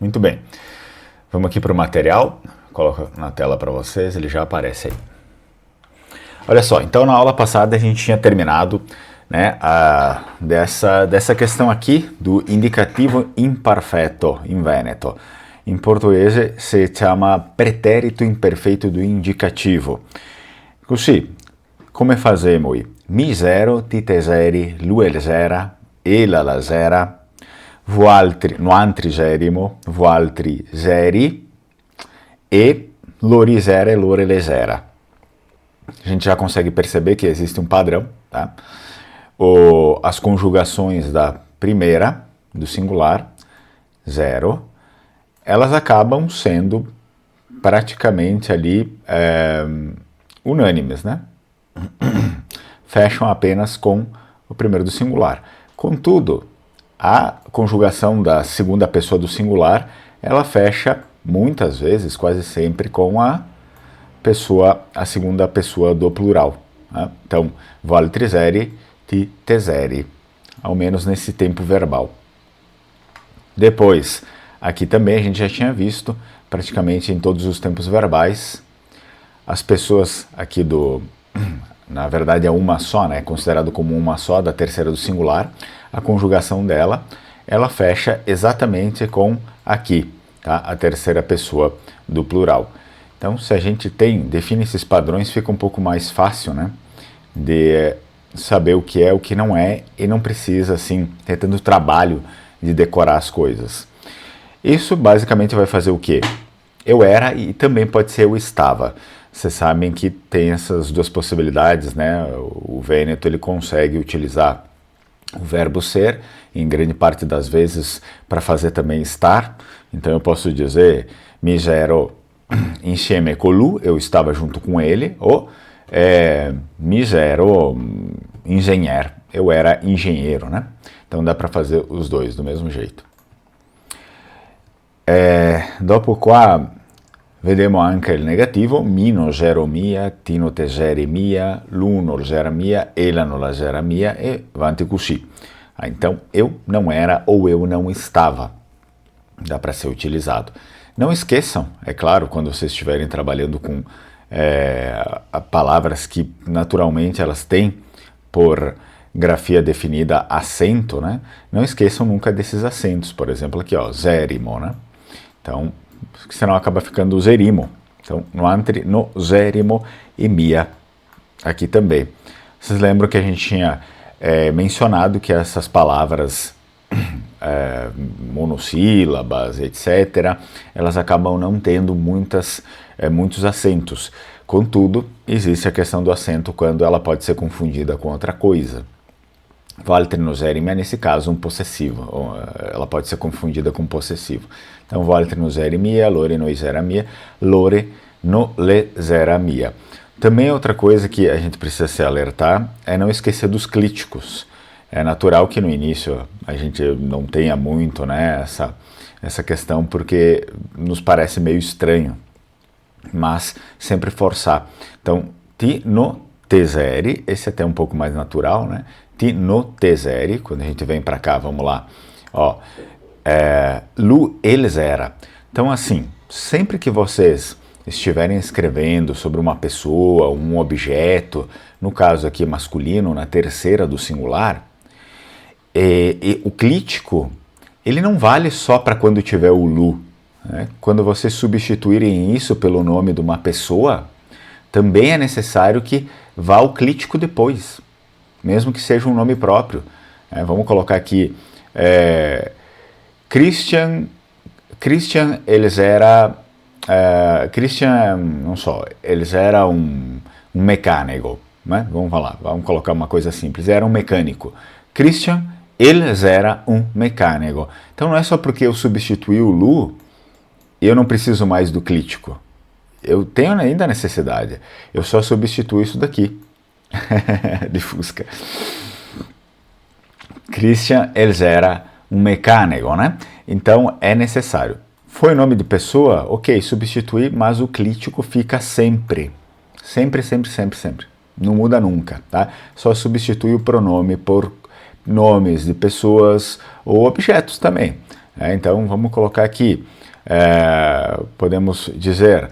Muito bem. Vamos aqui para o material. Coloco na tela para vocês, ele já aparece aí. Olha só, então na aula passada a gente tinha terminado, né, dessa questão aqui do indicativo imperfeito in Veneto. Em português se chama pretérito imperfeito do indicativo. Così, come fazemos? Mi zero, ti teseri, lui zera, ella la zera, noantri zerimo, voaltri zeri e lori zera e lore le zera. A gente já consegue perceber que existe um padrão, tá? As conjugações da primeira, do singular, zero, elas acabam sendo praticamente ali unânimes, né? Fecham apenas com o primeiro do singular. Contudo, a conjugação da segunda pessoa do singular, ela fecha muitas vezes, quase sempre, com a segunda pessoa do plural. Né? Então, voaltri zeri, ti teseri, ao menos nesse tempo verbal. Depois, aqui também a gente já tinha visto, praticamente em todos os tempos verbais, as pessoas aqui na verdade é uma só, né? Considerado como uma só, da terceira do singular, a conjugação dela, ela fecha exatamente com aqui, tá? A terceira pessoa do plural. Então, se a gente define esses padrões, fica um pouco mais fácil, né, de saber o que é, o que não é, e não precisa, assim, ter tanto trabalho de decorar as coisas. Isso basicamente vai fazer o quê? Eu era e também pode ser eu estava. Vocês sabem que tem essas duas possibilidades, né? O Vêneto, ele consegue utilizar o verbo ser, em grande parte das vezes, para fazer também estar. Então eu posso dizer, mi zero insieme con lui, eu estava junto com ele, ou mi zero ingegner, eu era engenheiro, né? Então dá para fazer os dois do mesmo jeito. Dopo qua vediamo anche il negativo, mi non zero mia, ti non teseri mia, lu non zera mia, ella non la zera mia e avanti così. Então eu não era ou eu não estava, dá para ser utilizado. Não esqueçam, é claro, quando vocês estiverem trabalhando com palavras que naturalmente elas têm por grafia definida acento, né? Não esqueçam nunca desses acentos, por exemplo aqui, ó, zerimo, né? Então, senão acaba ficando zerimo. Então, noantri, no zerimo e mia, aqui também. Vocês lembram que a gente tinha mencionado que essas palavras monossílabas, etc., elas acabam não tendo muitos acentos. Contudo, existe a questão do acento quando ela pode ser confundida com outra coisa. Voaltri no zerimi é, nesse caso, um possessivo. Ela pode ser confundida com possessivo. Então, voaltri no zeri mia, lore no zera mia, lore no le zera mia. Também outra coisa que a gente precisa se alertar é não esquecer dos clíticos. É natural que no início a gente não tenha muito, né, essa questão, porque nos parece meio estranho, mas sempre forçar. Então, ti no teseri, esse é até um pouco mais natural, né? Ti no teseri, quando a gente vem para cá, vamos lá, ó, lu ele zera. Então, assim, sempre que vocês estiverem escrevendo sobre uma pessoa, um objeto, no caso aqui masculino, na terceira do singular, e o clítico, ele não vale só para quando tiver o lu. Né? Quando vocês substituírem isso pelo nome de uma pessoa, também é necessário que vá o clítico depois, mesmo que seja um nome próprio. Vamos colocar aqui, Christian, eles era... Christian, não só, eles eram um mecânico, né? Vamos colocar uma coisa simples, era um mecânico. Christian, eles era um mecânico. Então não é só porque eu substituí o lu, eu não preciso mais do clítico. Eu tenho ainda a necessidade, eu só substituo isso daqui, de Fusca. Christian, eles era um mecânico, né? Então é necessário. Foi nome de pessoa? Ok, substituir, mas o clítico fica sempre. Sempre, sempre, sempre, sempre. Não muda nunca, tá? Só substitui o pronome por nomes de pessoas ou objetos também. Então vamos colocar aqui Podemos dizer,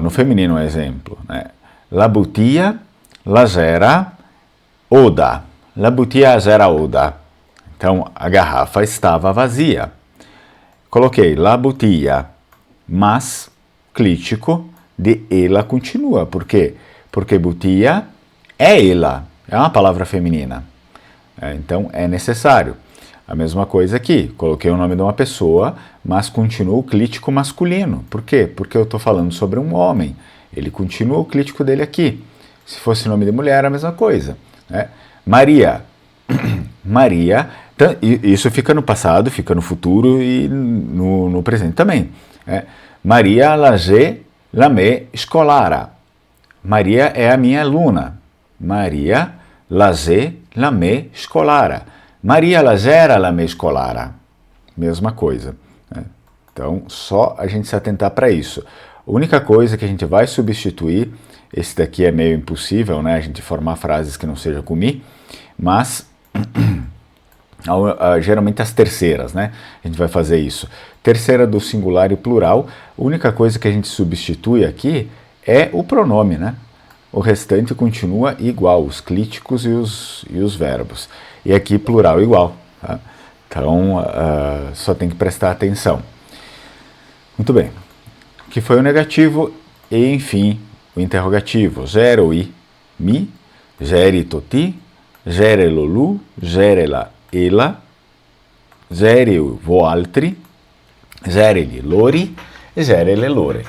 no feminino um exemplo, né? La bottiglia era oda. La bottiglia era oda. Então, a garrafa estava vazia. Coloquei la bottiglia, mas clítico de ela continua. Por quê? Porque bottiglia é ela, é uma palavra feminina. Então, é necessário. A mesma coisa aqui, coloquei o nome de uma pessoa, mas continua o clítico masculino. Por quê? Porque eu estou falando sobre um homem. Ele continua o clítico dele aqui. Se fosse nome de mulher, a mesma coisa. Né? Maria. Maria. Isso fica no passado, fica no futuro e no presente também. Né? Maria lage la me scolara. Maria é a minha aluna. Maria lage la me scolara. Maria lagera la me scolara. Mesma coisa. Né? Então, só a gente se atentar para isso. A única coisa que a gente vai substituir, esse daqui é meio impossível, né? A gente formar frases que não sejam com mi, mas geralmente as terceiras, né? A gente vai fazer isso. Terceira do singular e plural, a única coisa que a gente substitui aqui é o pronome, né? O restante continua igual, os clíticos e os verbos. E aqui plural igual. Tá? Então, só tem que prestar atenção. Muito bem. Que foi o negativo e, enfim, o interrogativo. Gero i, mi, geri toti, gere lolu, gere la ela, gere vo altri, gere li lori e gere le lore.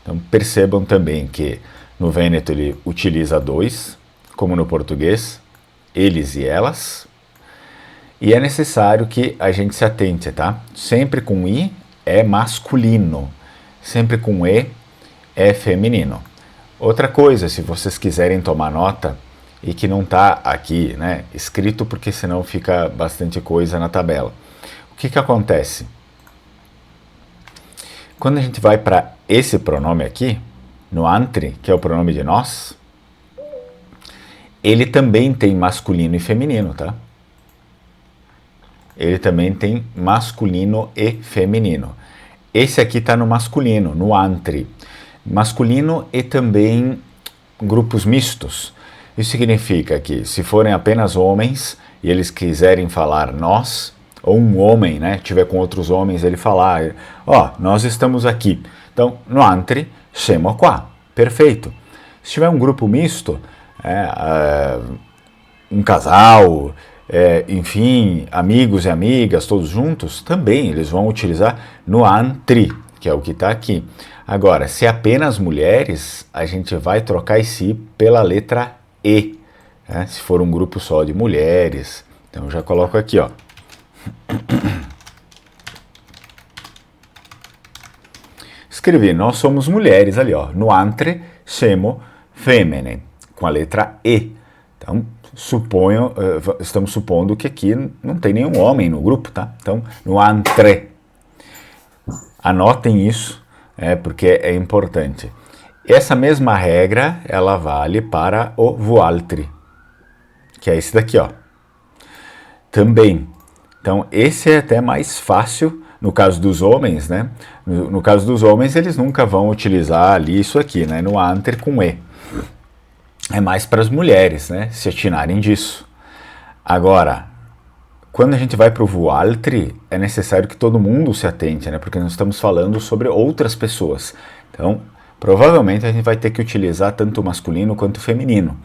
Então, percebam também que no Vêneto ele utiliza dois, como no português, eles e elas. E é necessário que a gente se atente, tá? Sempre com i é masculino, sempre com e é feminino. Outra coisa, se vocês quiserem tomar nota, e que não está aqui, né, escrito, porque senão fica bastante coisa na tabela. O que acontece? Quando a gente vai para esse pronome aqui, no antri, que é o pronome de nós, ele também tem masculino e feminino, tá? Ele também tem masculino e feminino. Esse aqui está no masculino, no antri. Masculino e também grupos mistos. Isso significa que se forem apenas homens e eles quiserem falar nós, ou um homem, né, tiver com outros homens, ele falar, nós estamos aqui. Então, no antri, siamo qua. Perfeito. Se tiver um grupo misto, um casal, enfim, amigos e amigas, todos juntos, também eles vão utilizar no antri, que é o que está aqui. Agora, se é apenas mulheres, a gente vai trocar esse pela letra E. Né? Se for um grupo só de mulheres, então eu já coloco aqui, ó. Escrevi, nós somos mulheres ali, ó. No antri siamo femmine, com a letra E. Então, estamos supondo que aqui não tem nenhum homem no grupo, tá? Então, no antre. Anotem isso, porque é importante. Essa mesma regra, ela vale para o voaltri, que é esse daqui, ó. Também. Então, esse é até mais fácil no caso dos homens, né? No caso dos homens, eles nunca vão utilizar ali isso aqui, né? No antri com E. É mais para as mulheres, né? Se atinarem disso. Agora, quando a gente vai para o voaltri, é necessário que todo mundo se atente, né? Porque nós estamos falando sobre outras pessoas. Então, provavelmente a gente vai ter que utilizar tanto o masculino quanto o feminino.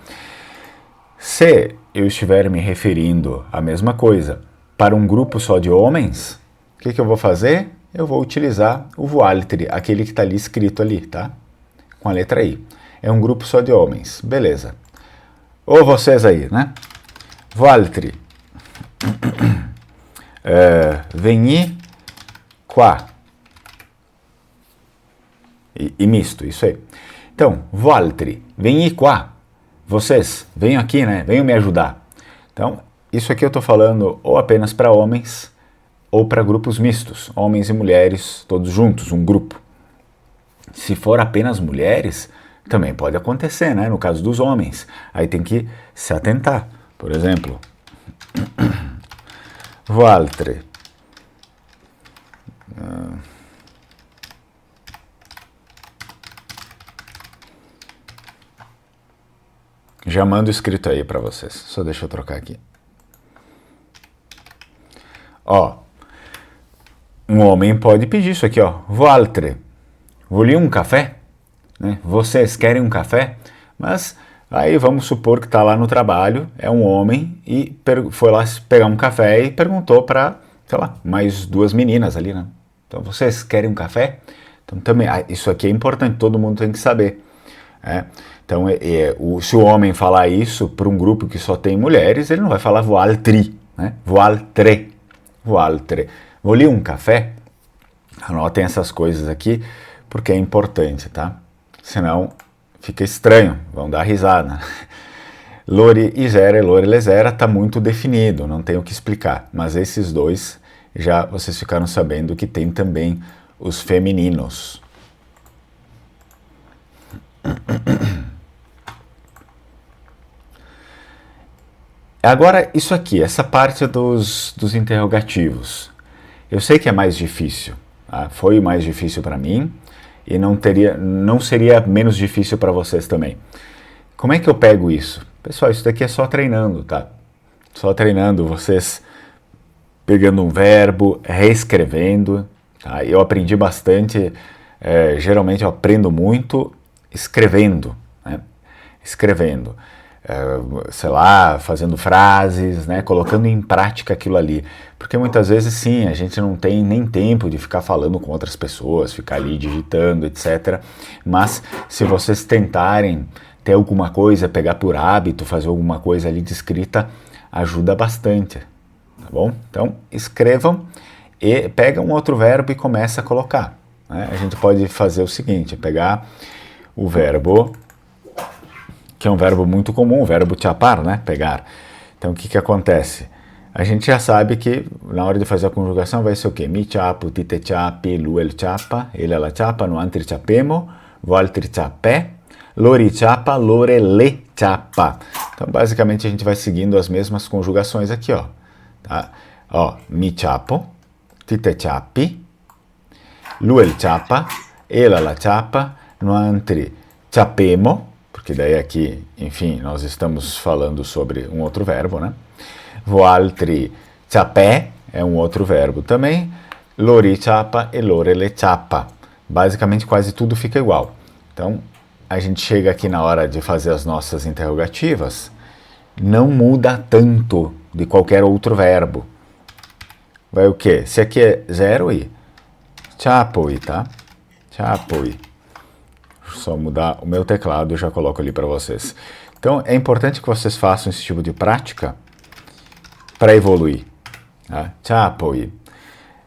Se eu estiver me referindo à mesma coisa para um grupo só de homens, o que eu vou fazer? Eu vou utilizar o voaltri, aquele que está ali escrito ali, tá? Com a letra I. É um grupo só de homens. Beleza. Ou vocês aí, né? Voaltri. Veni qua. E misto, isso aí. Então, voaltri. Veni qua. Vocês, venham aqui, né? Venham me ajudar. Então, isso aqui eu estou falando ou apenas para homens ou para grupos mistos, homens e mulheres, todos juntos, um grupo. Se for apenas mulheres, também pode acontecer, né? No caso dos homens. Aí tem que se atentar. Por exemplo, voaltri. Já mando escrito aí para vocês. Só deixa eu trocar aqui. Ó, um homem pode pedir isso aqui, ó. Voaltre, voulez um café? Né? Vocês querem um café? Mas aí vamos supor que está lá no trabalho, é um homem e foi lá pegar um café e perguntou para, sei lá, mais duas meninas ali, né? Então, vocês querem um café? Então, também, isso aqui é importante, todo mundo tem que saber. Então, se o homem falar isso para um grupo que só tem mulheres, ele não vai falar voaltri, né? Voaltre, voaltre. Voulez um café? Anotem essas coisas aqui, porque é importante, tá? Senão fica estranho, vão dar risada. Lori isera e lori lesera está muito definido, não tenho o que explicar. Mas esses dois, já vocês ficaram sabendo que tem também os femininos. Agora, isso aqui, essa parte dos interrogativos. Eu sei que é mais difícil, tá? Foi mais difícil para mim e não seria menos difícil para vocês também. Como é que eu pego isso? Pessoal, isso daqui é só treinando, tá? Só treinando, vocês pegando um verbo, reescrevendo, tá? Eu aprendi bastante, geralmente eu aprendo muito escrevendo, né? Escrevendo. Sei lá, fazendo frases, né, colocando em prática aquilo ali. Porque muitas vezes, sim, a gente não tem nem tempo de ficar falando com outras pessoas, ficar ali digitando, etc. Mas se vocês tentarem ter alguma coisa, pegar por hábito, fazer alguma coisa ali de escrita, ajuda bastante, tá bom? Então, escrevam e pega um outro verbo e começa a colocar, né? A gente pode fazer o seguinte, pegar o verbo, que é um verbo muito comum, o verbo chapar, né? Pegar. Então, o que acontece? A gente já sabe que na hora de fazer a conjugação vai ser o quê? Mi chapo, ti te chapi, lu el chapa, ele ela chapa, no antri chapemo, voaltri chapé, lori chapa, lore le chapa. Então, basicamente, a gente vai seguindo as mesmas conjugações aqui, ó. Tá? Ó, mi chapo, ti te chapi, lu el chapa, ela la chapa, no antri chapemo, porque daí aqui, enfim, nós estamos falando sobre um outro verbo, né? Voaltri chapé é um outro verbo também. Lori chapa e lore le chapa. Basicamente quase tudo fica igual. Então, a gente chega aqui na hora de fazer as nossas interrogativas, não muda tanto de qualquer outro verbo. Vai o quê? Se aqui é zero e chapoi, tá? Chapoi. Só mudar o meu teclado e já coloco ali para vocês. Então, é importante que vocês façam esse tipo de prática para evoluir. Tá? Chapoi.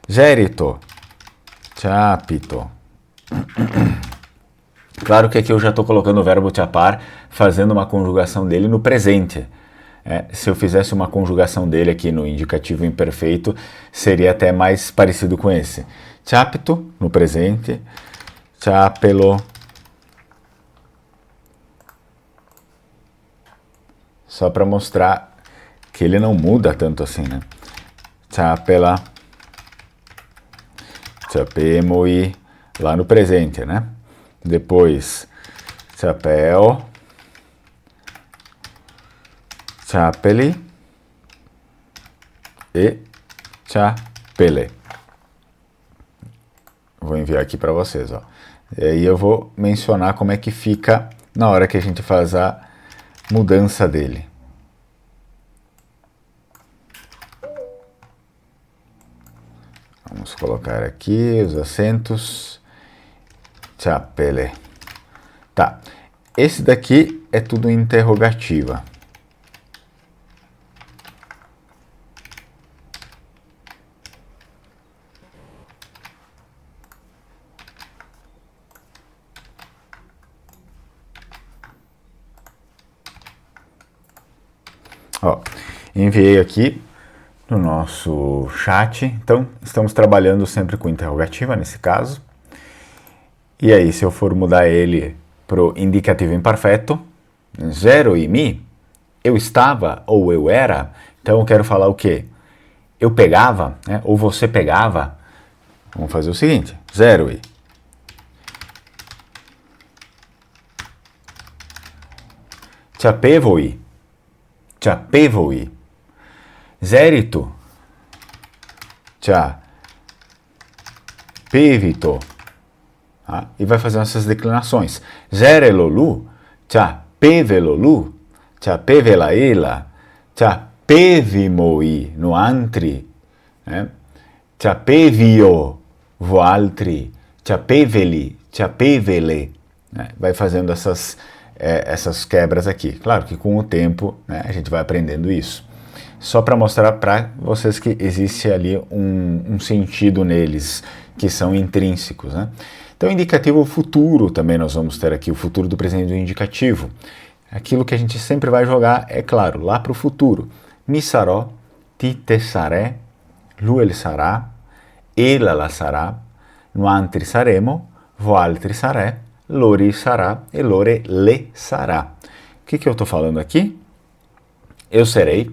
Gerito. Chapito. Claro que aqui eu já estou colocando o verbo chapar, fazendo uma conjugação dele no presente. Se eu fizesse uma conjugação dele aqui no indicativo imperfeito, seria até mais parecido com esse. Chapito, no presente. Chapelo. Só para mostrar que ele não muda tanto assim, né? Chapela, chapemoi, lá no presente, né? Depois, chapéu, chapeli e chapele. Vou enviar aqui para vocês, ó. E aí eu vou mencionar como é que fica na hora que a gente faz a mudança dele. Vamos colocar aqui os acentos. Chapele. Tá. Esse daqui é tudo interrogativa. Ó, enviei aqui no nosso chat. Então, estamos trabalhando sempre com interrogativa nesse caso. E aí, se eu for mudar ele para o indicativo imperfeito, zero e mi, eu estava ou eu era, então eu quero falar o quê? Eu pegava, né? Ou você pegava. Vamos fazer o seguinte, zero e. chapevoi, chapevoi. Zerito, chapevito. Tá? E vai fazendo essas declinações. Zerelolu, chapevelolu, chapevelaela, chapevimoi no antri, né? Chapevio voaltri, chapeveli, chapevele. Né? Vai fazendo essas quebras aqui. Claro que com o tempo, né, a gente vai aprendendo isso. Só para mostrar para vocês que existe ali um sentido neles, que são intrínsecos. Né? Então, indicativo futuro também nós vamos ter aqui, o futuro do presente do indicativo. Aquilo que a gente sempre vai jogar, é claro, lá para o futuro. Mi sarò, ti te saré, lui ele sarà, ela la sarà, nuantri saremo, voaltri saré, lori sarà e lore le sarà. O que eu estou falando aqui? Eu serei,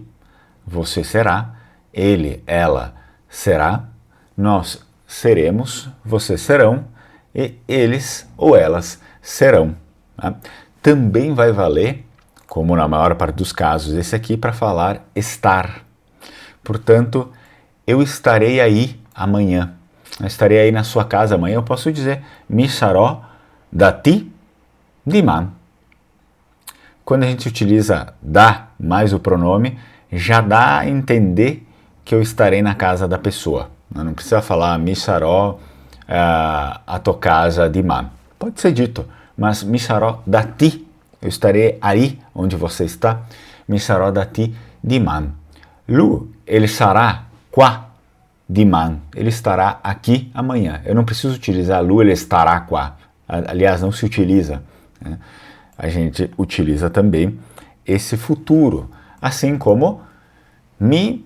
você será, ele, ela será, nós seremos, vocês serão, e eles ou elas serão. Tá? Também vai valer, como na maior parte dos casos, esse aqui para falar estar. Portanto, eu estarei aí amanhã. Eu estarei aí na sua casa amanhã. Eu posso dizer, mi sarò da ti dimani. Quando a gente utiliza da mais o pronome, já dá a entender que eu estarei na casa da pessoa. Não precisa falar mi sarò a tua casa dimani. Pode ser dito, mas mi sarò da ti. Eu estarei aí onde você está. Mi sarò da ti dimani. Lui, ele sarà qua dimani. Ele estará aqui amanhã. Eu não preciso utilizar lui, ele estará qua. Aliás, não se utiliza. Né? A gente utiliza também esse futuro. Assim como mi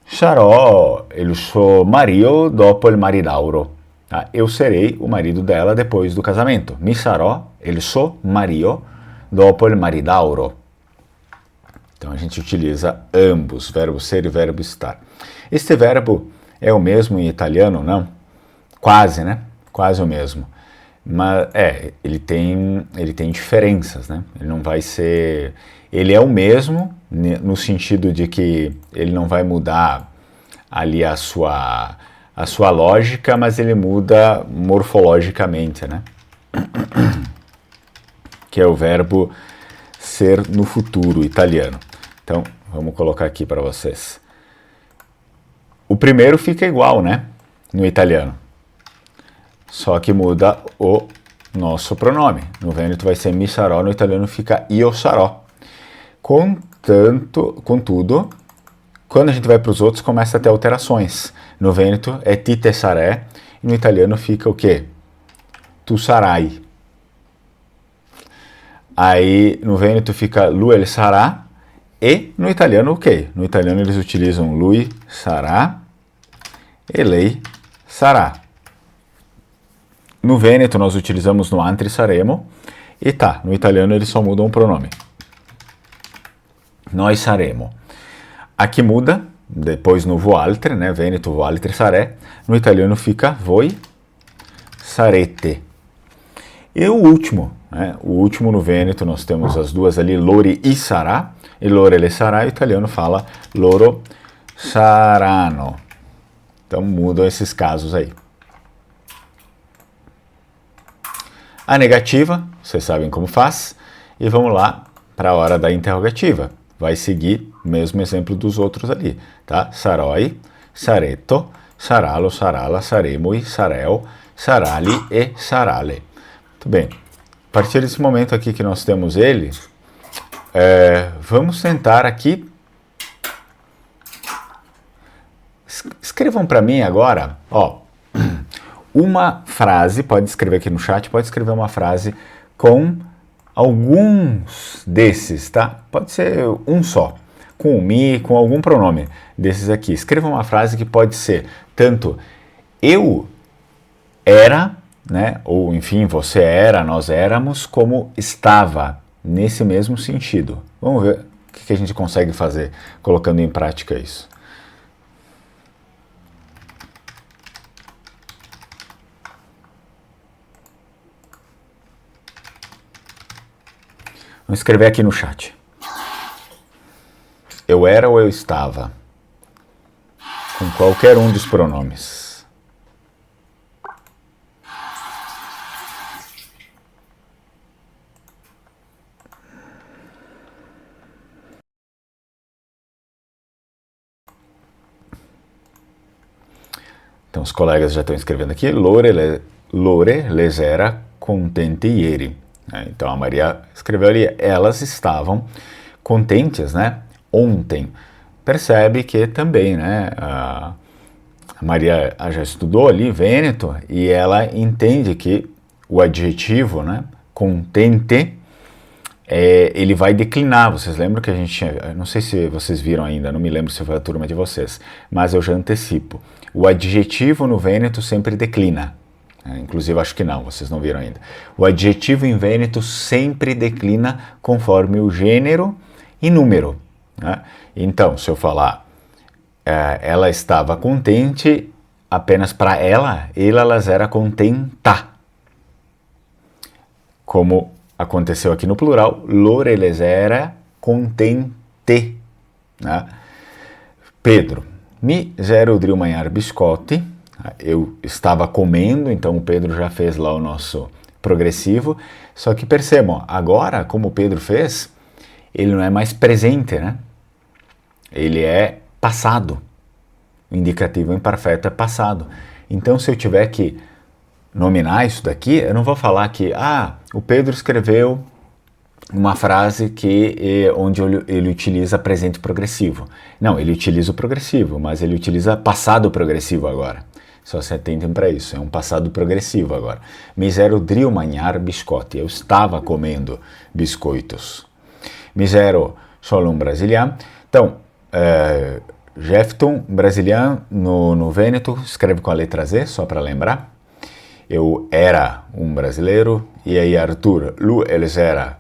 sarò il suo marito dopo il maridauro. Tá? Eu serei o marido dela depois do casamento. Mi sarò il suo marito dopo il maridauro. Então a gente utiliza ambos, verbo ser e verbo estar. Este verbo é o mesmo em italiano, não? Quase, né? Quase o mesmo. Mas ele tem diferenças, né? Ele não vai ser... Ele é o mesmo no sentido de que ele não vai mudar ali a sua lógica, mas ele muda morfologicamente, né? Que é o verbo ser no futuro italiano. Então, vamos colocar aqui para vocês. O primeiro fica igual, né? No italiano. Só que muda o nosso pronome. No Vêneto vai ser mi sarò, no italiano fica io sarò. Contudo, quando a gente vai para os outros, começa a ter alterações. No Vêneto é ti te saré, e no italiano fica o quê? Tu sarai. Aí no Vêneto fica lui ele sarà, e no italiano o quê? No italiano eles utilizam lui sarà e lei sarà. No Vêneto nós utilizamos no antri saremo, e tá, no italiano eles só mudam o pronome. Nós saremo. Aqui muda, depois no voaltre, né? Vêneto voaltre saré. No italiano fica voi sarete. E o último, né? O último no Vêneto nós temos as duas ali, lori e sarà. E lore le sarà, o italiano fala loro saranno. Então mudam esses casos aí. A negativa, vocês sabem como faz. E vamos lá para a hora da interrogativa. Vai seguir o mesmo exemplo dos outros ali, tá? Saroi, sareto, saralo, sarala, saremoi, sarel, sarali e sarale. Muito bem. A partir desse momento aqui que nós temos ele, vamos tentar aqui. Escrevam para mim agora, ó, uma frase, pode escrever aqui no chat, pode escrever uma frase com alguns desses, tá? Pode ser um só, com o mi, com algum pronome desses aqui. Escreva uma frase que pode ser tanto eu era, né? Ou enfim, você era, nós éramos, como estava, nesse mesmo sentido. Vamos ver o que a gente consegue fazer colocando em prática isso. Vamos escrever aqui no chat. Eu era ou eu estava? Com qualquer um dos pronomes. Então os colegas já estão escrevendo aqui. Lore les era contente ieri. Então a Maria escreveu ali, elas estavam contentes, né? Ontem. Percebe que também, né? A Maria já estudou ali Vêneto e ela entende que o adjetivo, né? Contente, ele vai declinar. Vocês lembram que a gente tinha, não sei se vocês viram ainda, não me lembro se foi a turma de vocês, mas eu já antecipo. O adjetivo no Vêneto sempre declina. Inclusive, acho que não, vocês não viram ainda. O adjetivo em Vêneto sempre declina conforme o gênero e número. Né? Então, se eu falar ela estava contente, apenas para elas era contenta. Como aconteceu aqui no plural, lor eles era contente. Né? Pedro, mi zero driu manhar biscotti. Eu estava comendo, então o Pedro já fez lá o nosso progressivo. Só que percebam, agora, como o Pedro fez, ele não é mais presente, né? Ele é passado. O indicativo imperfeito é passado. Então, se eu tiver que nominar isso daqui, eu não vou falar que, o Pedro escreveu uma frase onde ele utiliza presente progressivo. Não, ele utiliza o progressivo, mas ele utiliza passado progressivo agora. Só se atentem para isso, é um passado progressivo agora. Misero driu manhar biscotti, eu estava comendo biscoitos. Misero solo um brasiliano. Então, Jefton, brasiliano, no Vêneto, escreve com a letra Z, só para lembrar. Eu era um brasileiro, e aí Arthur, eles era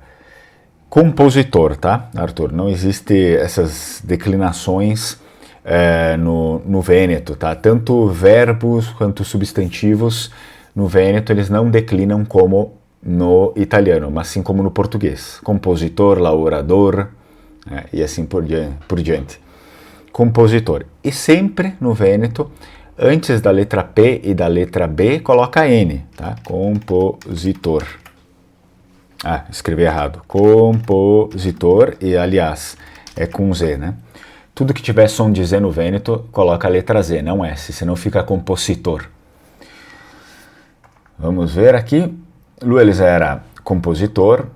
compositor, tá? Arthur, não existe essas declinações no Vêneto, tá? Tanto verbos quanto substantivos no Vêneto, eles não declinam como no italiano, mas sim como no português. Compositor, laurador, e assim por diante. Compositor. E sempre no Vêneto, antes da letra P e da letra B, coloca N, tá? Compositor. Escrevi errado. Compositor, e aliás, é com Z, né? Tudo que tiver som de Z no Vêneto, coloca a letra Z, não S, senão fica compositor. Vamos ver aqui. Luelis era compositor.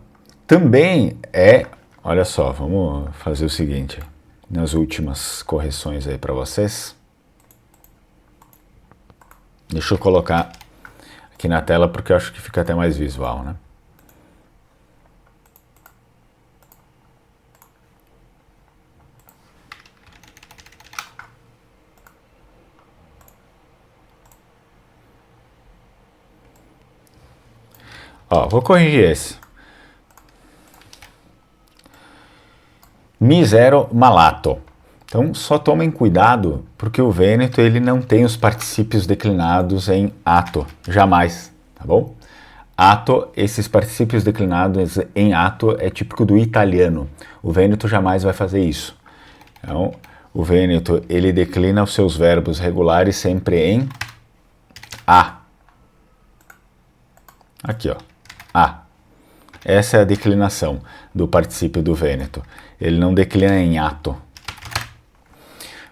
Também olha só, vamos fazer o seguinte, nas últimas correções aí para vocês. Deixa eu colocar aqui na tela porque eu acho que fica até mais visual, né? Vou corrigir esse. Misero malato. Então, só tomem cuidado, porque o Vêneto ele não tem os particípios declinados em ato, jamais, tá bom? Ato, esses particípios declinados em ato é típico do italiano. O Vêneto jamais vai fazer isso. Então, o Vêneto ele declina os seus verbos regulares sempre em a. Aqui, a. Essa é a declinação do particípio do Vêneto. Ele não declina em ato.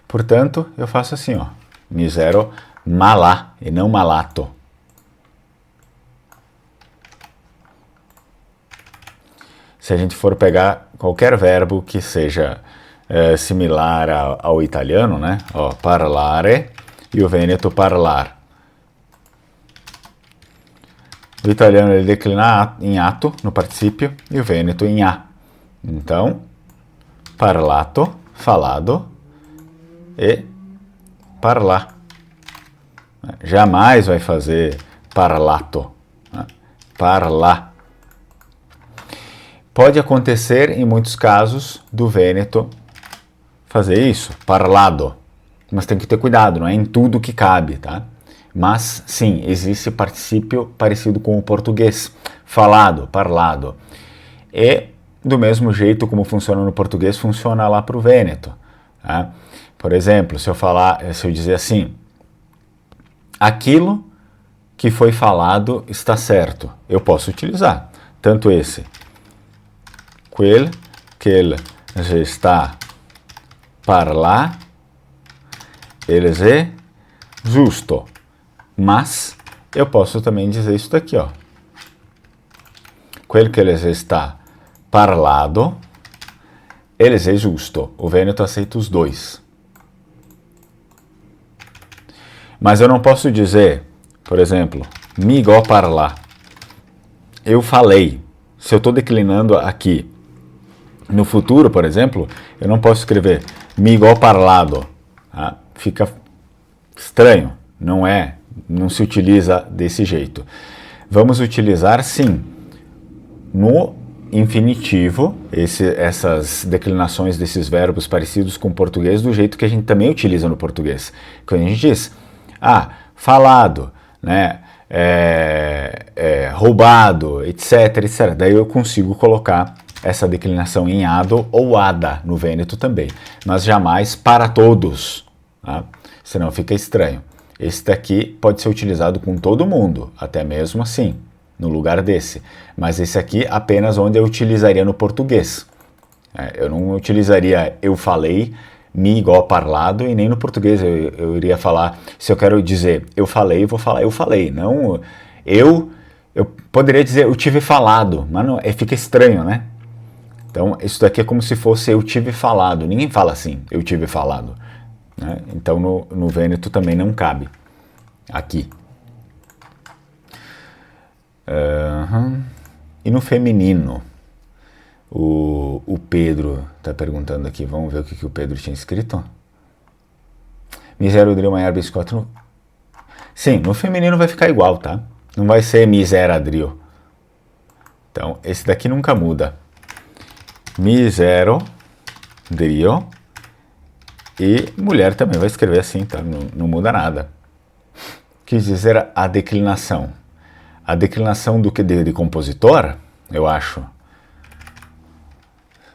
Portanto, eu faço assim, misero malá e não malato. Se a gente for pegar qualquer verbo que seja similar ao italiano, né? Parlare e o Vêneto parlar. O italiano ele declina em ato no particípio e o Vêneto em a. Então, parlato, falado, e parlar. Jamais vai fazer parlato. Parlar. Pode acontecer, em muitos casos, do Vêneto fazer isso, parlado. Mas tem que ter cuidado, não é em tudo que cabe, tá? Mas, sim, existe particípio parecido com o português. Falado, parlado. E do mesmo jeito como funciona no português, funciona lá para o Vêneto. Tá? Por exemplo, se eu dizer assim, aquilo que foi falado está certo, eu posso utilizar tanto esse, quel que já está parlar, eles é justo, mas eu posso também dizer isso daqui, ó. Quel que eles está parlado, eles é justo. O Vêneto aceita os dois. Mas eu não posso dizer, por exemplo, mi go parlar. Eu falei. Se eu estou declinando aqui no futuro, por exemplo, eu não posso escrever mi go parlado. Tá? Fica estranho. Não se utiliza desse jeito. Vamos utilizar, sim, no infinitivo, essas declinações desses verbos parecidos com o português, do jeito que a gente também utiliza no português. Quando a gente diz, falado, né, roubado, etc, etc. Daí eu consigo colocar essa declinação em ado ou ada no Vêneto também, mas jamais para todos, tá? Senão fica estranho. Esse daqui pode ser utilizado com todo mundo, até mesmo assim, no lugar desse. Mas esse aqui apenas onde eu utilizaria no português. Eu não utilizaria eu falei, mi igual parlado, e nem no português eu iria falar, se eu quero dizer eu falei, vou falar eu falei. Não, eu poderia dizer eu tive falado, mas não, fica estranho, né? Então isso daqui é como se fosse eu tive falado. Ninguém fala assim, eu tive falado. Né? Então no Vêneto também não cabe. Aqui. E no feminino, o Pedro está perguntando aqui, vamos ver o que o Pedro tinha escrito? Miseradrio maior biscoito. Sim, no feminino vai ficar igual, tá? Não vai ser miseradrio. Então, esse daqui nunca muda. Miserodrio. E mulher também vai escrever assim, tá? Não muda nada. Quis dizer a declinação. A declinação do que de compositor, eu acho.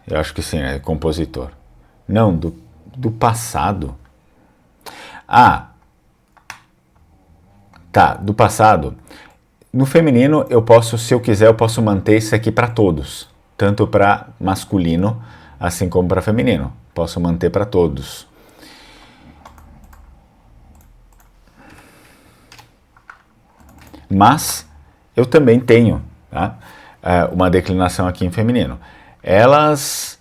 Eu acho que sim, é compositor. Não, do passado. Tá, do passado. No feminino, eu posso, se eu quiser, eu posso manter isso aqui para todos. Tanto para masculino, assim como para feminino. Posso manter para todos. Mas eu também tenho, tá? Uma declinação aqui em feminino. Elas...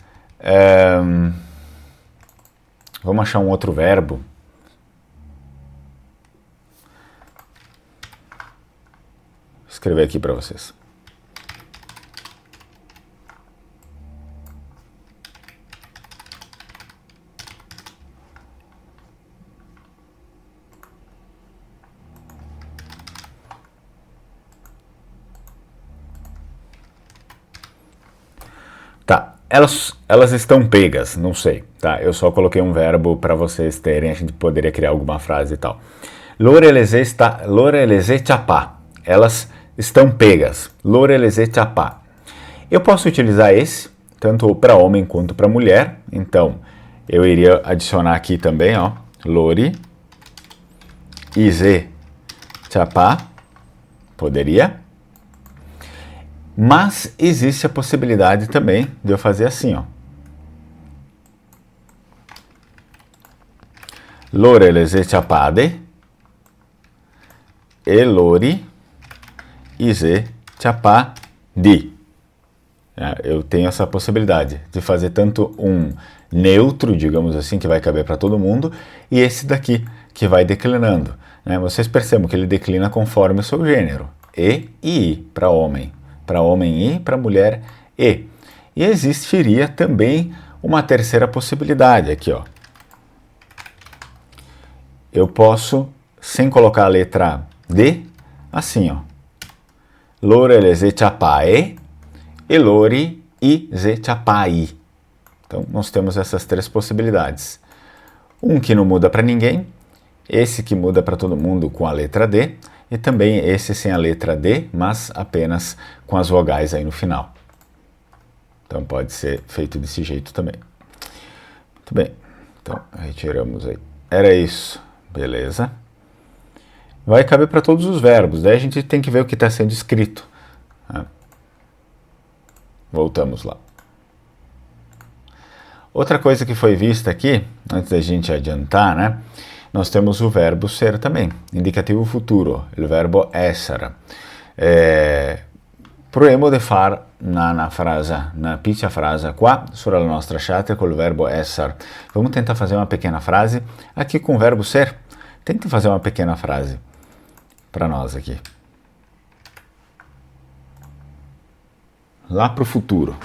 vamos achar um outro verbo. Vou escrever aqui para vocês. Tá, elas estão pegas, não sei, tá? Eu só coloquei um verbo para vocês terem, a gente poderia criar alguma frase e tal. Loro eleze chapá. Elas estão pegas. Loro eleze chapá. Eu posso utilizar esse, tanto para homem quanto para mulher. Então, eu iria adicionar aqui também, ó. Lori ize chapá. Poderia. Mas existe a possibilidade também de eu fazer assim, ó. Loro eleze chapade e lori ize chapadi. Eu tenho essa possibilidade de fazer tanto um neutro, digamos assim, que vai caber para todo mundo, e esse daqui, que vai declinando. Vocês percebem que ele declina conforme o seu gênero. E I para homem. Para homem I, para mulher E. E existiria também uma terceira possibilidade aqui, ó. Eu posso, sem colocar a letra D, assim, ó. Loro eleze chapae e lori ize chapai. Então, nós temos essas três possibilidades. Um que não muda para ninguém, esse que muda para todo mundo com a letra D, e também esse sem a letra D, mas apenas com as vogais aí no final. Então pode ser feito desse jeito também. Muito bem, então retiramos aí. Era isso, beleza. Vai caber para todos os verbos, daí a gente tem que ver o que está sendo escrito. Voltamos lá. Outra coisa que foi vista aqui, antes da gente adiantar, né? Nós temos o verbo ser também, indicativo futuro, o verbo essere. Proviamo di fare una frase, una piccola frase qua sulla nostra chat com o verbo essere. Vamos tentar fazer uma pequena frase aqui com o verbo ser. Tente fazer uma pequena frase para nós aqui. Lá para o futuro.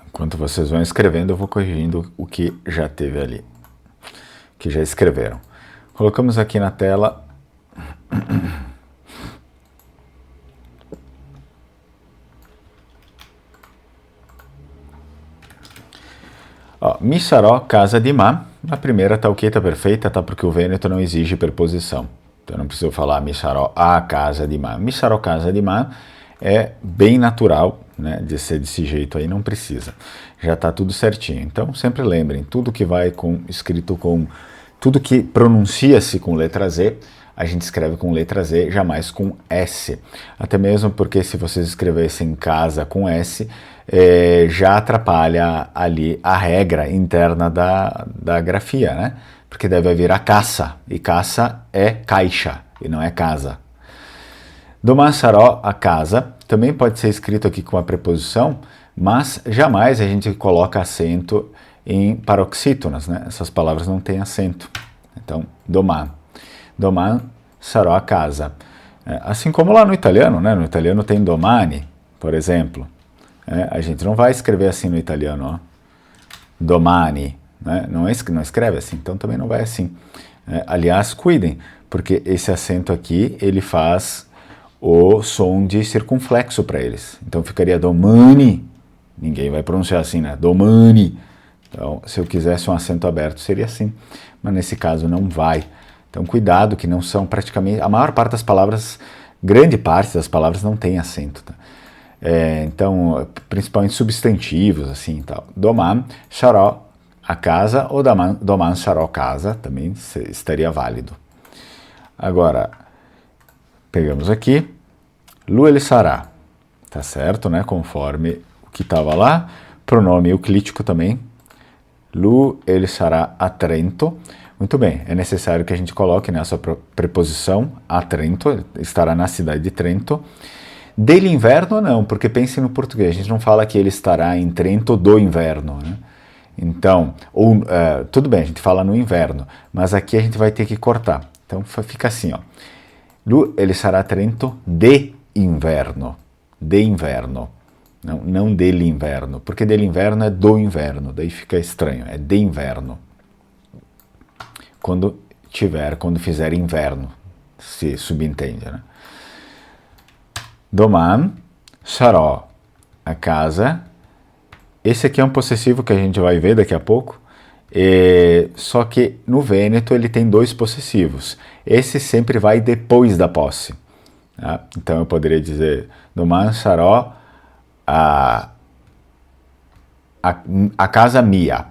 Enquanto vocês vão escrevendo, eu vou corrigindo o que já teve ali, que já escreveram. Colocamos aqui na tela. Ó, mi sarò casa di ma. Na primeira tá ok, tá perfeita, tá? Porque o Vêneto não exige preposição. Então eu não preciso falar mi sarò a casa di ma. Mi sarò casa di ma é bem natural, né, de ser desse jeito aí, não precisa. Já está tudo certinho. Então sempre lembrem, tudo que vai escrito com, tudo que pronuncia-se com letra Z, a gente escreve com letra Z, jamais com S. Até mesmo porque se vocês escrevessem casa com S, já atrapalha ali a regra interna da grafia, né? Porque daí vai virar caça, e caça é caixa, e não é casa. Domani sarò a casa, também pode ser escrito aqui com a preposição, mas jamais a gente coloca acento em paroxítonas, né? Essas palavras não têm acento. Então, domani. Domani sarò a casa. Assim como lá no italiano, né? No italiano tem domani, por exemplo. A gente não vai escrever assim no italiano, ó. Domani, né? Não escreve assim, então também não vai assim. Aliás, cuidem, porque esse acento aqui, ele faz o som de circunflexo para eles. Então ficaria domani. Ninguém vai pronunciar assim, né? Domani. Então, se eu quisesse um acento aberto, seria assim. Mas nesse caso não vai. Então, cuidado que não são praticamente... A maior parte das palavras, grande parte das palavras não tem acento. Tá? Então, principalmente substantivos, assim, tal. Domani sarò a casa ou domani sarò casa, também estaria válido. Agora, pegamos aqui, lui ele sarà, tá certo, né? Conforme o que estava lá. Pronome euclítico também. Lui ele sarà a Trento. Muito bem, é necessário que a gente coloque nessa preposição a Trento, estará na cidade de Trento. Dele inverno não, porque pense no português, a gente não fala que ele estará em Trento do inverno, né? Então, tudo bem, a gente fala no inverno, mas aqui a gente vai ter que cortar. Então fica assim, ó. Lui ele sarà a Trento de inverno. De inverno. Não dele inverno, porque dele inverno é do inverno, daí fica estranho, é de inverno. Quando fizer inverno, se subentende, né? Domani sarò a casa. Esse aqui é um possessivo que a gente vai ver daqui a pouco. Só que no Vêneto ele tem dois possessivos. Esse sempre vai depois da posse. Tá? Então eu poderia dizer domani sarò a casa mia.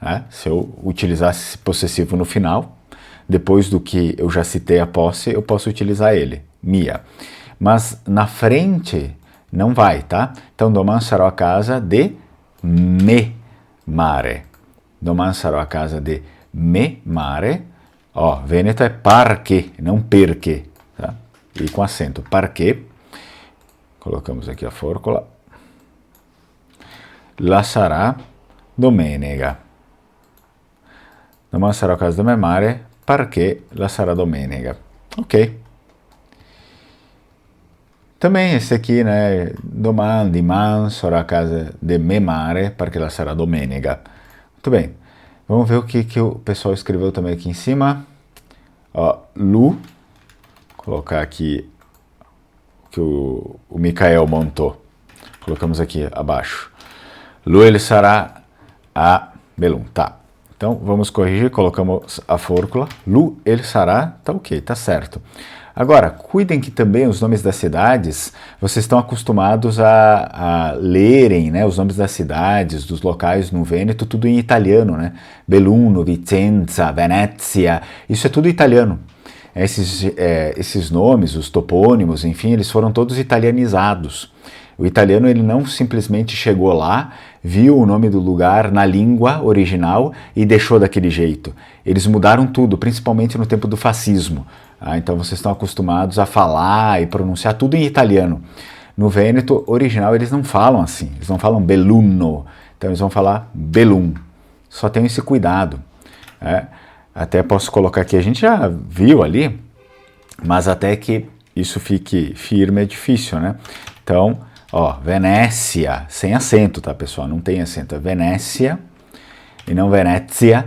Né? Se eu utilizasse esse possessivo no final, depois do que eu já citei a posse, eu posso utilizar ele, mia. Mas na frente não vai, tá? Então domani sarò a casa de me mare. Domani sarò a casa de me mare. Ó, Vêneto é parce, não perché, tá? E com acento, parce. Colocamos aqui a fórmula. La sarà domenica. Domani sarò a casa de me mare, perché la sarà domenica. Ok. Também esse aqui, né? Domani, dimani, sarò a casa de me mare, perché la sarà domenica. Muito bem. Vamos ver o que o pessoal escreveu também aqui em cima. Ó, Lu. Vou colocar aqui o que o Micael montou. Colocamos aqui abaixo. Lu, ele sarà a Belum. Tá. Então, vamos corrigir. Colocamos a fórmula. Lu, ele sarà. Tá ok, tá certo. Agora, cuidem que também os nomes das cidades, vocês estão acostumados a lerem, né, os nomes das cidades, dos locais no Vêneto, tudo em italiano, né? Belluno, Vicenza, Venezia, isso é tudo italiano. Esses nomes, os topônimos, enfim, eles foram todos italianizados. O italiano ele não simplesmente chegou lá, viu o nome do lugar na língua original e deixou daquele jeito. Eles mudaram tudo, principalmente no tempo do fascismo. Então vocês estão acostumados a falar e pronunciar tudo em italiano. No Vêneto original eles não falam assim, eles não falam Belluno, então eles vão falar Bellum. Só tenham esse cuidado. Até posso colocar aqui, a gente já viu ali, mas até que isso fique firme é difícil, né? Então, ó, Venécia, sem acento, tá, pessoal? Não tem acento, é Venécia e não Venezia.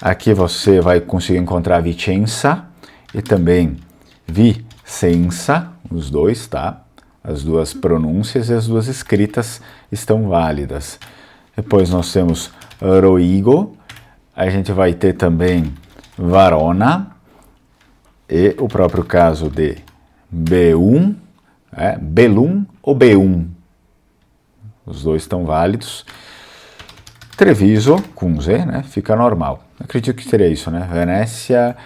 Aqui você vai conseguir encontrar Vicenza e também Vicenza, os dois, tá? As duas pronúncias e as duas escritas estão válidas. Depois nós temos Rovigo, a gente vai ter também Verona e o próprio caso de Beum, Bellum ou Beum. Os dois estão válidos. Treviso, com Z, né? Fica normal. Acredito que seria isso, né? Venécia,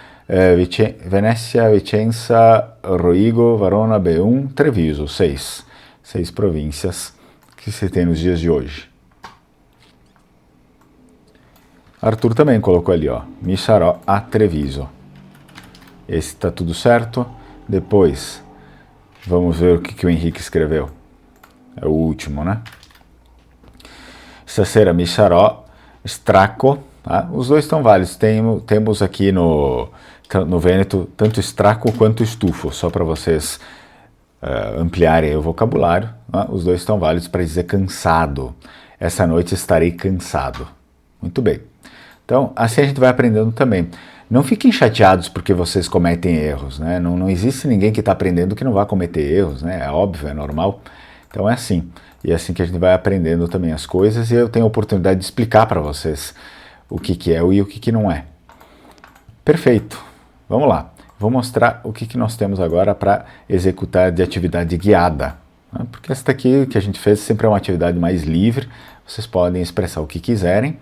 Vicenza, Rovigo, Verona, Beum, Treviso. 6 províncias que se tem nos dias de hoje. Arthur também colocou ali, ó. Mi sarò a Treviso. Esse tá tudo certo. Depois, vamos ver o que o Henrique escreveu. É o último, né? Stasera mi sarò stracco. Tá? Os dois estão válidos. Temos aqui no Vêneto tanto stracco quanto estufo, só para vocês ampliarem o vocabulário. Tá? Os dois estão válidos para dizer cansado. Essa noite estarei cansado. Muito bem. Então, assim a gente vai aprendendo também. Não fiquem chateados porque vocês cometem erros, né? Não existe ninguém que está aprendendo que não vai cometer erros, né? É óbvio, é normal. Então é assim. E é assim que a gente vai aprendendo também as coisas e eu tenho a oportunidade de explicar para vocês o que é e o que não é. Perfeito. Vamos lá. Vou mostrar o que nós temos agora para executar de atividade guiada. Né? Porque essa daqui que a gente fez sempre é uma atividade mais livre. Vocês podem expressar o que quiserem.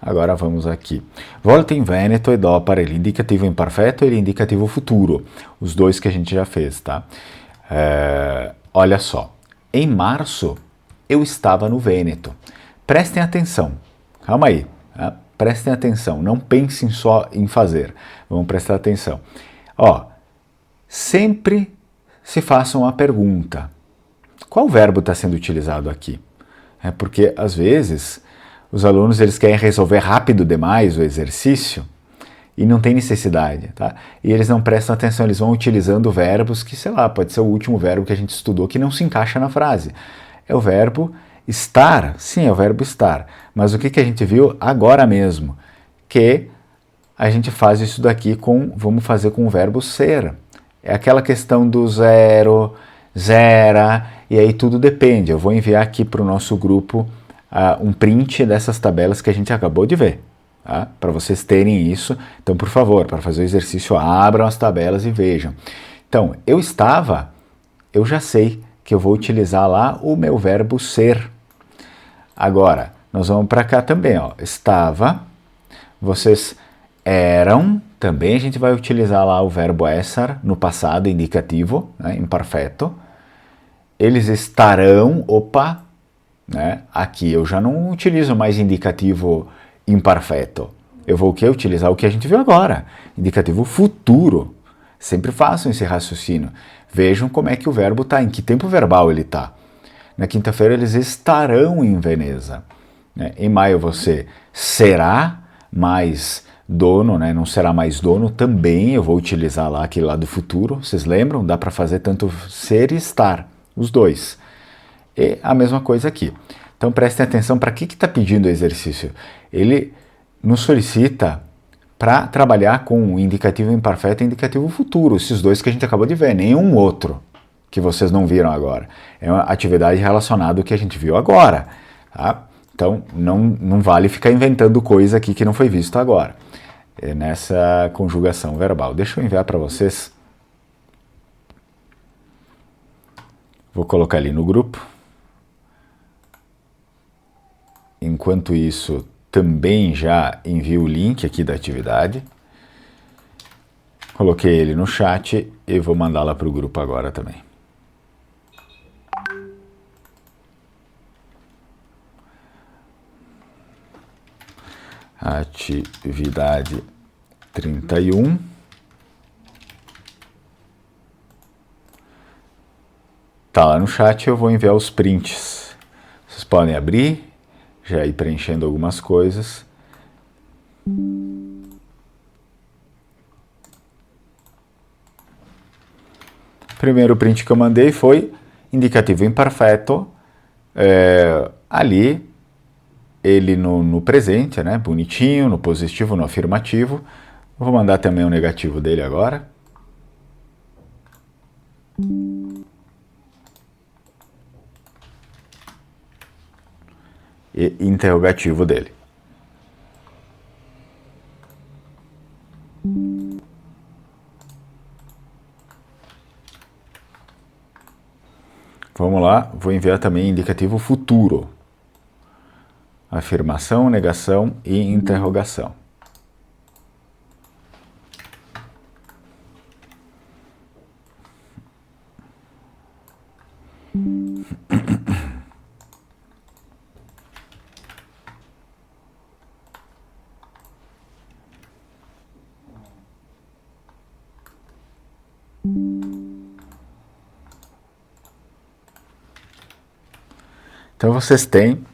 Agora vamos aqui. Volta in Veneto e do para ele indicativo imperfeito e indicativo futuro. Os dois que a gente já fez, tá? Olha só. Em março, eu estava no Vêneto. Prestem atenção. Calma aí. Tá? Prestem atenção. Não pensem só em fazer. Vamos prestar atenção. Ó, sempre se façam uma pergunta. Qual verbo está sendo utilizado aqui? Porque, às vezes, os alunos eles querem resolver rápido demais o exercício e não tem necessidade, tá? E eles não prestam atenção, eles vão utilizando verbos que, sei lá, pode ser o último verbo que a gente estudou que não se encaixa na frase. É o verbo estar, sim, é o verbo estar. Mas o que a gente viu agora mesmo? Que a gente faz isso daqui vamos fazer com o verbo ser. É aquela questão do zero, zera, e aí tudo depende. Eu vou enviar aqui para o nosso grupo um print dessas tabelas que a gente acabou de ver, tá? Para vocês terem isso. Então, por favor, para fazer o exercício, abram as tabelas e vejam. Então, eu já sei que eu vou utilizar lá o meu verbo ser. Agora, nós vamos para cá também, ó. Estava, vocês eram, também a gente vai utilizar lá o verbo esser no passado indicativo, né, imperfeito. Eles estarão, opa, né? Aqui eu já não utilizo mais indicativo imperfeito. Eu vou o quê? Utilizar o que a gente viu agora, indicativo futuro. Sempre façam esse raciocínio. Vejam como é que o verbo está, em que tempo verbal ele está. Na quinta-feira eles estarão em Veneza. Né? Em maio você será mais dono, né? Não será mais dono, também eu vou utilizar lá aquele lá do futuro. Vocês lembram? Dá para fazer tanto ser e estar, os dois. E a mesma coisa aqui. Então prestem atenção para que está pedindo o exercício. Ele nos solicita para trabalhar com o indicativo imperfeito e indicativo futuro, esses dois que a gente acabou de ver, nenhum outro que vocês não viram agora. É uma atividade relacionada ao que a gente viu agora. Tá? Então não vale ficar inventando coisa aqui que não foi visto agora. É nessa conjugação verbal. Deixa eu enviar para vocês. Vou colocar ali no grupo. Enquanto isso, também já envio o link aqui da atividade. Coloquei ele no chat e vou mandar lá para o grupo agora também. Atividade 31. Tá lá no chat, eu vou enviar os prints. Vocês podem abrir, já ir preenchendo algumas coisas. O primeiro print que eu mandei foi indicativo imperfeito, ali ele no presente, né, bonitinho, no positivo, no afirmativo. Eu vou mandar também o negativo dele agora. E interrogativo dele. Vamos lá, vou enviar também indicativo futuro. Afirmação, negação e interrogação. Então vocês têm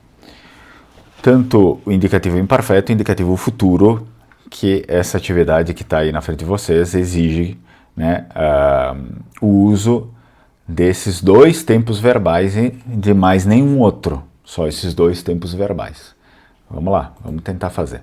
tanto o indicativo imperfeito e o indicativo futuro, que essa atividade que está aí na frente de vocês exige, né, o uso desses dois tempos verbais e de mais nenhum outro, só esses dois tempos verbais. Vamos lá, vamos tentar fazer.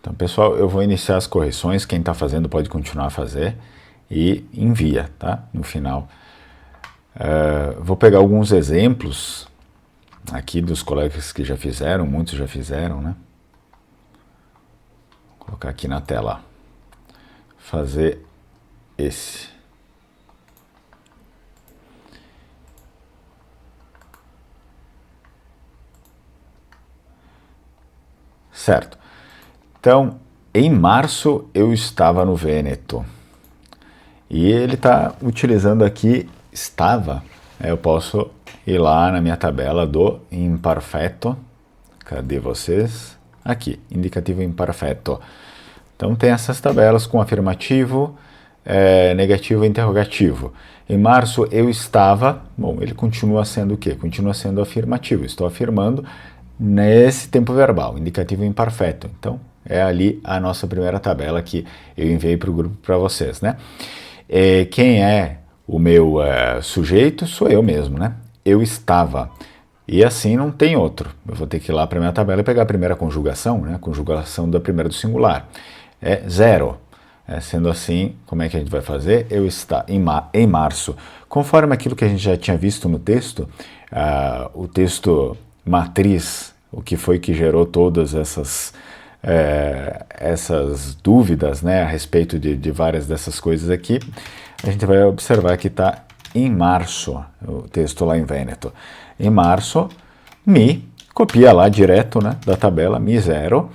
Então, pessoal, eu vou iniciar as correções. Quem está fazendo pode continuar a fazer e envia, tá? No final. Vou pegar alguns exemplos aqui dos colegas que já fizeram, muitos já fizeram, né? Vou colocar aqui na tela. Fazer esse. Certo. Então, em março eu estava no Vêneto. E ele está utilizando aqui estava. Eu posso ir lá na minha tabela do imperfeito. Cadê vocês? Aqui, indicativo imperfeito. Então tem essas tabelas com afirmativo, negativo e interrogativo. Em março eu estava, bom, ele continua sendo o quê? Continua sendo afirmativo. Estou afirmando nesse tempo verbal, indicativo imperfeito. Então é ali a nossa primeira tabela que eu enviei para o grupo para vocês, né? Quem é o meu sujeito? Sou eu mesmo, né? Eu estava. E assim não tem outro. Eu vou ter que ir lá para a minha tabela e pegar a primeira conjugação, né? A conjugação da primeira do singular. É zero. Sendo assim, como é que a gente vai fazer? Eu está em março. Conforme aquilo que a gente já tinha visto no texto, o texto matriz, o que foi que gerou todas essas dúvidas, né, a respeito de várias dessas coisas aqui, a gente vai observar que está em março, o texto lá em Vêneto. Em março, mi, copia lá direto, né, da tabela, mi zero.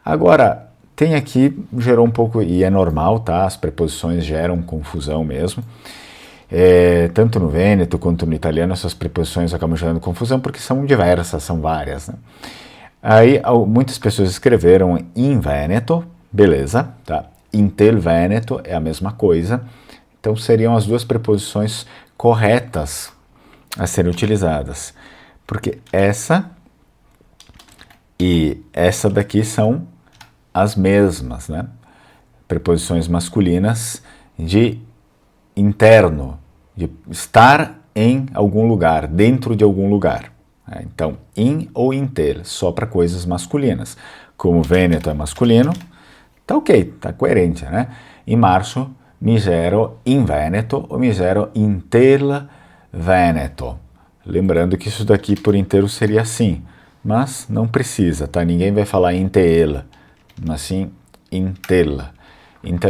Agora, tem aqui, gerou um pouco, e é normal, tá, as preposições geram confusão mesmo. Tanto no Vêneto quanto no italiano, essas preposições acabam gerando confusão porque são diversas, são várias, né? Aí muitas pessoas escreveram in Veneto, beleza, tá? Intel Veneto é a mesma coisa. Então seriam as duas preposições corretas a serem utilizadas. Porque essa e essa daqui são as mesmas, né? Preposições masculinas de interno, de estar em algum lugar, dentro de algum lugar. Então, in ou intel, só para coisas masculinas. Como Vêneto é masculino, tá ok, tá coerente, né? Em março, misero in Vêneto ou misero intel Vêneto. Lembrando que isso daqui por inteiro seria assim, mas não precisa, tá? Ninguém vai falar intel, mas sim intel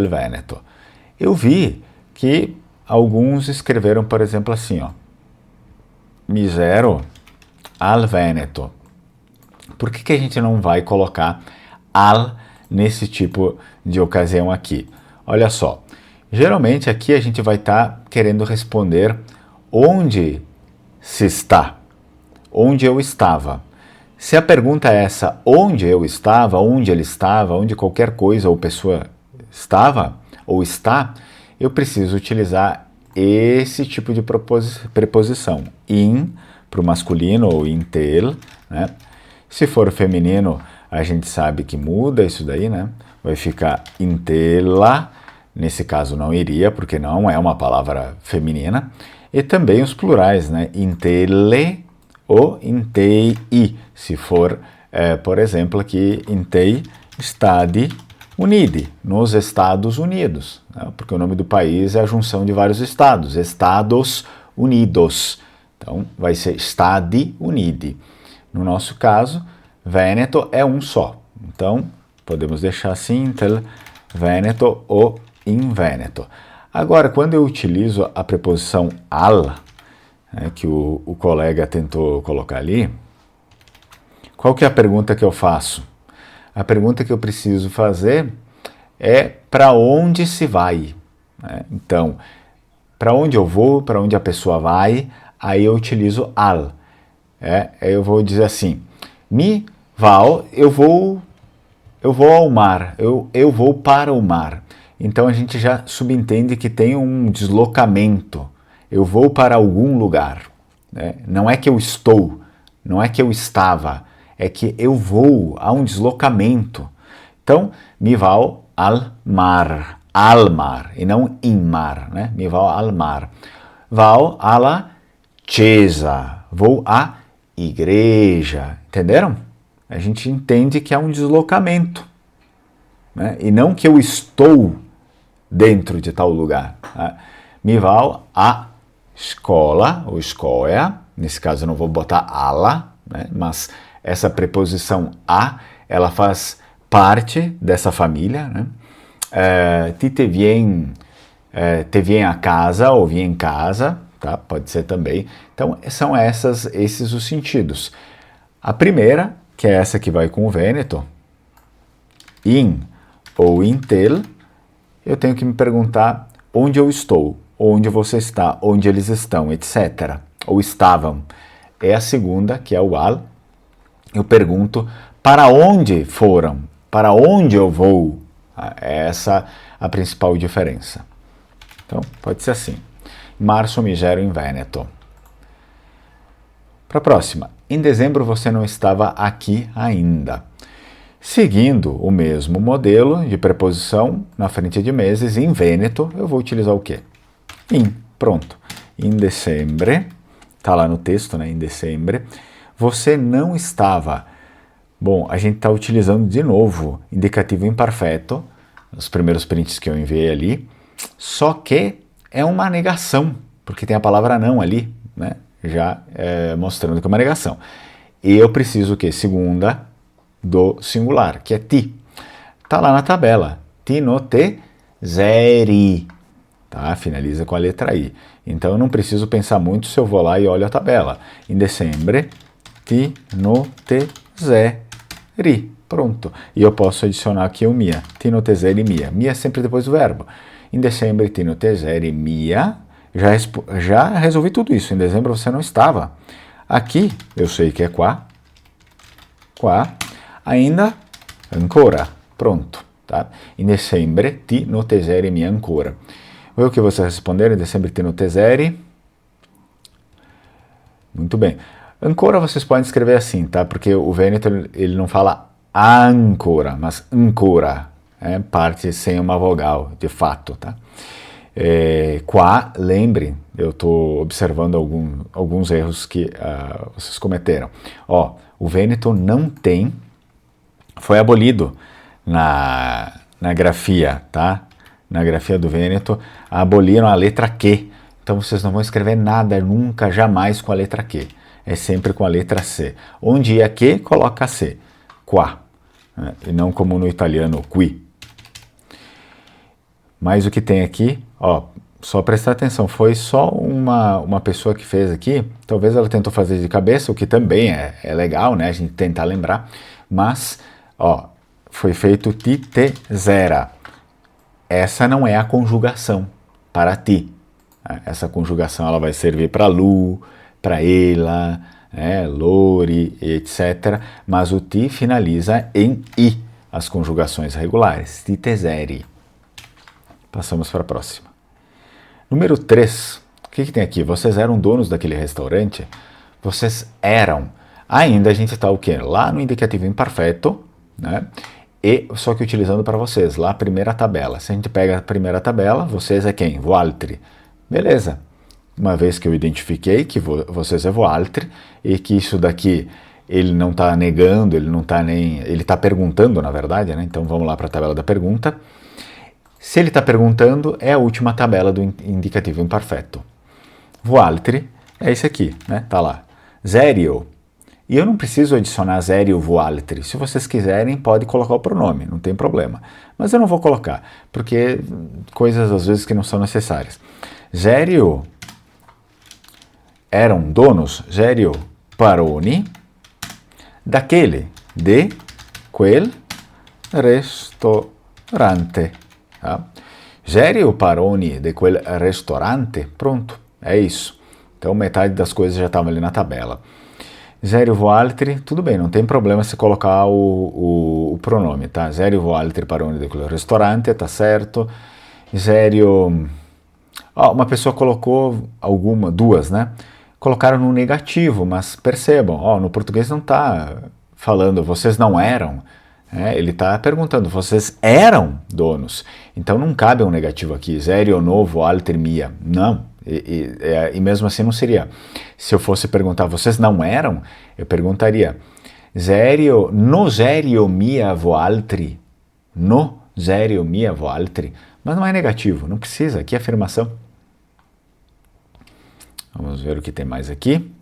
Vêneto. Eu vi que alguns escreveram, por exemplo, assim, ó, misero al Veneto. Por que a gente não vai colocar al nesse tipo de ocasião aqui? Olha só, geralmente aqui a gente vai estar querendo responder onde se está, onde eu estava. Se a pergunta é essa, onde eu estava, onde ele estava, onde qualquer coisa ou pessoa estava ou está, eu preciso utilizar esse tipo de preposição. In, para o masculino, ou intel, né? Se for feminino, a gente sabe que muda isso daí, né? Vai ficar intela, nesse caso não iria, porque não é uma palavra feminina. E também os plurais, né? Intele ou intei, se for, por exemplo, aqui, intei Stati Uniti, nos Estados Unidos, né? Porque o nome do país é a junção de vários estados, Estados Unidos. Então, vai ser Stati Uniti. No nosso caso, Vêneto é um só. Então, podemos deixar assim, intel Vêneto ou in Vêneto. Agora, quando eu utilizo a preposição al, que o colega tentou colocar ali, qual que é a pergunta que eu faço? A pergunta que eu preciso fazer é para onde se vai, né? Então, para onde eu vou, para onde a pessoa vai, aí eu utilizo al. Eu vou dizer assim, mi vao, eu vou ao mar, eu vou para o mar. Então a gente já subentende que tem um deslocamento. Eu vou para algum lugar, né? Não é que eu estou, não é que eu estava, é que eu vou, há um deslocamento. Então, mi vao al mar, e não in mar, né? Mi vao al mar. Vao alla chiesa, vou à igreja, entenderam? A gente entende que há um deslocamento. né? E não que eu estou dentro de tal lugar. Tá? Mi vau a escola, ou escola, nesse caso eu não vou botar ala, né? Mas essa preposição a, ela faz parte dessa família, né? Ti te vien a casa ou vien em casa, tá? Pode ser também. Então, são esses os sentidos. A primeira, que é essa que vai com o Vêneto, in ou intel, eu tenho que me perguntar onde eu estou, onde você está, onde eles estão, etc. Ou estavam. É a segunda, que é o al. Eu pergunto para onde foram, para onde eu vou. É essa a principal diferença. Então, pode ser assim. Março mi gero in Veneto. Para a próxima. Em dezembro você não estava aqui ainda. Seguindo o mesmo modelo de preposição na frente de meses, em Vêneto, eu vou utilizar o quê? In. Pronto. In dezembre. Está lá no texto, né? In dezembre. Você não estava. Bom, a gente está utilizando de novo indicativo imperfeito, os primeiros prints que eu enviei ali, só que é uma negação, porque tem a palavra não ali, né? Já mostrando que é uma negação. E eu preciso o quê? Segunda do singular, que é ti. Tá lá na tabela. Ti no te zeri. Tá? Finaliza com a letra I. Então eu não preciso pensar muito se eu vou lá e olho a tabela. In dezembre, ti no te zeri. Pronto. E eu posso adicionar aqui o mia. Ti no te zeri mia. Mia é sempre depois do verbo. In dezembre, ti no te zeri mia. Já resolvi tudo isso. Em dezembro você não estava. Aqui, eu sei que é qua. Qua. Ainda, ancora. Pronto. Tá? In dezembre, ti no te zeri mia ancora. Vê o que você responder. Em dezembre, ti no te zeri. Muito bem. Ancora vocês podem escrever assim, tá? Porque o Vêneto, ele não fala ancora, mas ancora. É parte sem uma vogal, de fato, tá? Qua, lembre, eu estou observando alguns erros que vocês cometeram. Ó, o Vêneto não tem, foi abolido na grafia, tá? Na grafia do Vêneto, aboliram a letra Q. Então vocês não vão escrever nada nunca, jamais com a letra Q. É sempre com a letra C. Onde ia Q, coloca C. Qua. Né? E não como no italiano, qui. Mas o que tem aqui, ó, só prestar atenção, foi só uma pessoa que fez aqui, talvez ela tentou fazer de cabeça, o que também é legal, né, a gente tentar lembrar, mas, ó, foi feito ti, te, zera. Essa não é a conjugação para ti. Essa conjugação ela vai servir para Lu, para ela, né, Lori, etc. Mas o ti finaliza em i, as conjugações regulares, ti, te, zeri. Passamos para a próxima. Número 3. O que tem aqui? Vocês eram donos daquele restaurante? Vocês eram. Ainda a gente está o quê? Lá no indicativo imperfeito, né? E só que utilizando para vocês, lá a primeira tabela. Se a gente pega a primeira tabela, vocês é quem? Voaltri. Beleza. Uma vez que eu identifiquei que vocês é voaltri e que isso daqui ele não está negando, ele não está nem... Ele está perguntando, na verdade, né? Então vamos lá para a tabela da pergunta. Se ele está perguntando, é a última tabela do indicativo imperfeito. Voaltri é esse aqui, né? Tá lá. Serio. E eu não preciso adicionar serio voaltri. Se vocês quiserem, pode colocar o pronome, não tem problema. Mas eu não vou colocar, porque coisas às vezes que não são necessárias. Serio eram donos, serio paroni, daquele, de quel restaurante. Tá? Serio paroni de quel restaurante, pronto, é isso. Então metade das coisas já estavam ali na tabela. Serio voaltri, tudo bem, não tem problema se colocar o pronome, tá? Serio voaltri paroni de quel restaurante, tá certo. Serio... uma pessoa colocou duas, né? Colocaram no negativo, mas percebam, no português não está falando, vocês não eram. Ele está perguntando, vocês eram donos? Então não cabe um negativo aqui, serio novo, alter mia. Não, e mesmo assim não seria. Se eu fosse perguntar, vocês não eram? Eu perguntaria, serio mia voaltri? No Sério, mia voaltri. Mas não é negativo, não precisa, aqui é afirmação. Vamos ver o que tem mais aqui.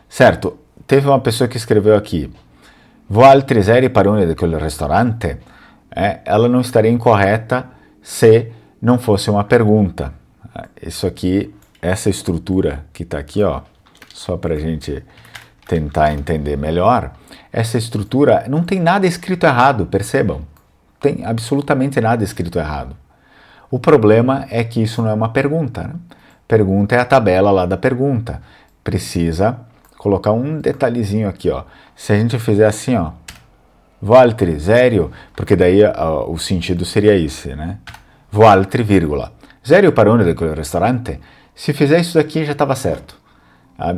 Certo, teve uma pessoa que escreveu aqui, voaltri séri paroni di quel ristorante? Ela não estaria incorreta se não fosse uma pergunta. Isso aqui, essa estrutura que está aqui, ó, só para a gente tentar entender melhor, essa estrutura não tem nada escrito errado, percebam? Tem absolutamente nada escrito errado. O problema é que isso não é uma pergunta, né? Pergunta é a tabela lá da pergunta. Precisa colocar um detalhezinho aqui, ó. Se a gente fizer assim, ó, voaltri, sério, porque daí o sentido seria esse, né? Voaltri, vírgula. Sério paroni di quel ristorante? Se fizer isso daqui, já estava certo.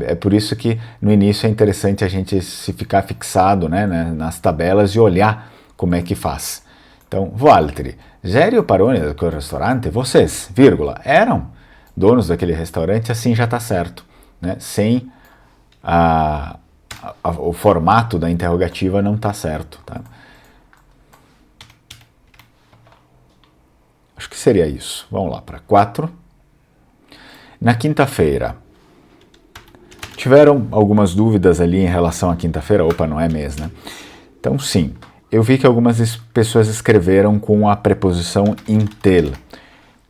É por isso que no início é interessante a gente se ficar fixado, né, nas tabelas e olhar como é que faz. Então, voaltri, sério paroni di quel ristorante? Vocês, vírgula, eram donos daquele restaurante, assim já está certo, né? Sem o formato da interrogativa não está certo, tá? Acho que seria isso. Vamos lá para 4. Na quinta-feira, tiveram algumas dúvidas ali em relação à quinta-feira? Opa, não é mês, né? Então, sim, eu vi que algumas pessoas escreveram com a preposição intel.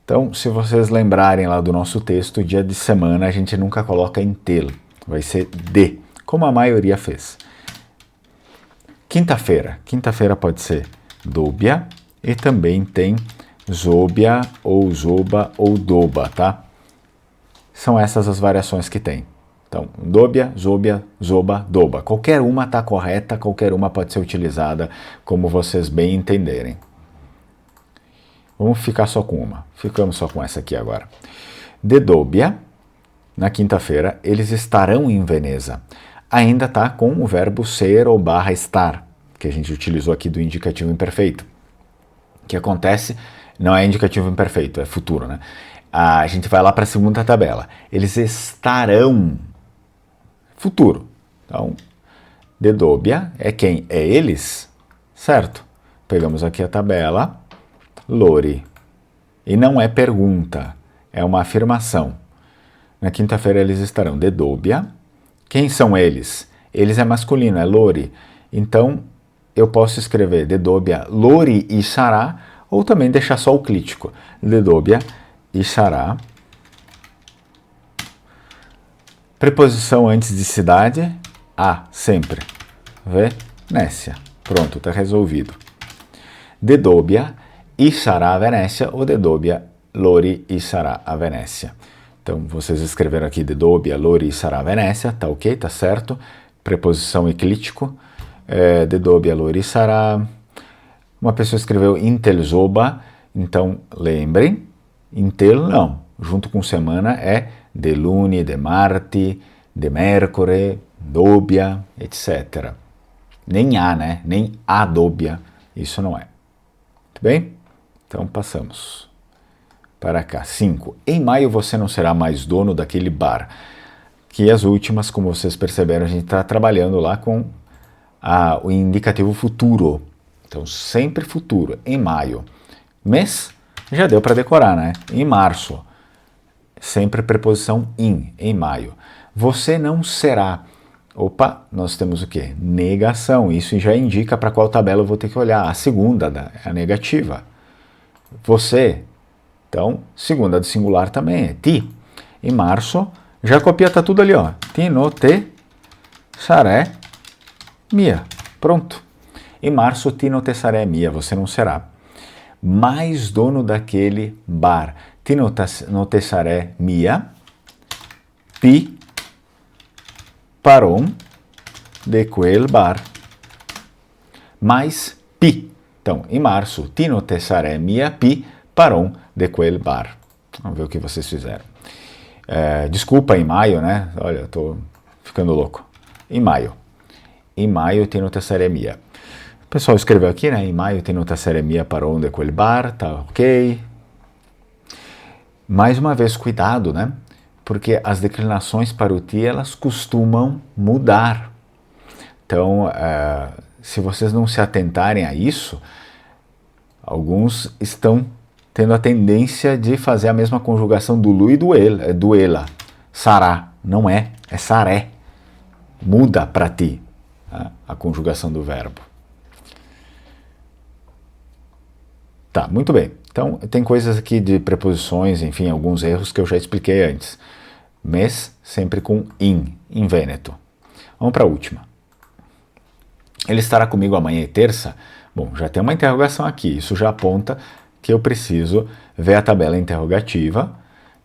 Então, se vocês lembrarem lá do nosso texto, dia de semana a gente nunca coloca intel, vai ser de, como a maioria fez. Quinta-feira pode ser dobia e também tem zobia ou zoba ou doba, tá? São essas as variações que tem. Então, dobia, zobia, zoba, doba. Qualquer uma está correta, qualquer uma pode ser utilizada como vocês bem entenderem. Vamos ficar só com uma. Ficamos só com essa aqui agora. De dobia, na quinta-feira, eles estarão em Veneza. Ainda está com o verbo ser ou barra estar, que a gente utilizou aqui do indicativo imperfeito. O que acontece não é indicativo imperfeito, é futuro, né? A gente vai lá para a segunda tabela. Eles estarão. Futuro. Então, de dobia é quem? É eles, certo? Pegamos aqui a tabela. Lori. E não é pergunta, é uma afirmação. Na quinta-feira eles estarão de dobia. Quem são eles? Eles é masculino, é lori. Então, eu posso escrever de dobia lori e sarà, ou também deixar só o clítico. De dobia e sarà. Preposição antes de cidade, a, sempre. Venécia. Pronto, está resolvido. De dobia e sarà a Venécia, ou de dobia lori e sarà a Venécia. Então, vocês escreveram aqui de dobia lori e sarà a Venécia, tá ok, tá certo. Preposição eclítico. De dobia lori e sarà. Uma pessoa escreveu intel zoba, então lembrem, intel não. Junto com semana é de luni, de marti, de mercore, dobia, etc. Nem a, né? Nem a dobia, isso não é. Tudo bem? Então passamos para cá. 5. Em maio você não será mais dono daquele bar. Que as últimas, como vocês perceberam, a gente está trabalhando lá com o indicativo futuro. Então sempre futuro. Em maio. Mês, já deu para decorar, né? Em março. Sempre preposição em maio. Você não será. Opa, nós temos o quê? Negação. Isso já indica para qual tabela eu vou ter que olhar. A segunda, a negativa. Você. Então, segunda do singular também é ti. Em março, já copia, tá tudo ali, ó. Ti, no, te, saré, mia. Pronto. Em março, ti, no, te, saré, mia. Você não será mais dono daquele bar. Ti, no, te, saré, mia. Pi, paron de quel bar. Mais pi. Então, em março, ti, no, te, saré, mia. Pi, paron de quel bar. Vamos ver o que vocês fizeram. Desculpa, em maio, né? Olha, eu tô ficando louco. Em maio. Em maio, ti, no, te, saré, mia. O pessoal escreveu aqui, né? Em maio, ti, no, te, saré, mia. Paron de quel bar. Tá ok. Mais uma vez, cuidado, né? Porque as declinações para o ti, elas costumam mudar. Então, se vocês não se atentarem a isso, Alguns estão tendo a tendência de fazer a mesma conjugação do lu e do ela. Sará, não é saré. Muda para ti, tá? A conjugação do verbo. Tá, muito bem. Então, tem coisas aqui de preposições, enfim, alguns erros que eu já expliquei antes. Mas sempre com in Vêneto. Vamos para a última. Ele estará comigo amanhã e terça? Bom, já tem uma interrogação aqui. Isso já aponta que eu preciso ver a tabela interrogativa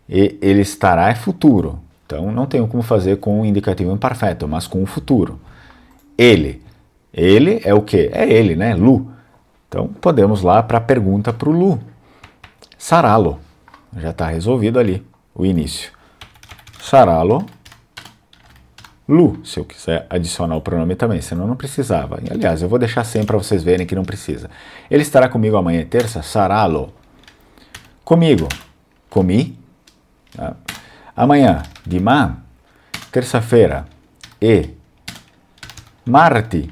e ele estará é futuro. Então, não tenho como fazer com o indicativo imperfeito, mas com o futuro. Ele. Ele é o quê? É ele, né? Lu. Então, podemos lá para a pergunta para o Lu. Saralo. Já está resolvido ali o início. Saralo. Lu, se eu quiser adicionar o pronome também, senão não precisava. E, aliás, eu vou deixar sempre para vocês verem que não precisa. Ele estará comigo amanhã terça? Saralo. Comigo. Comi. Tá? Amanhã, dimã. Terça-feira. E. Marti.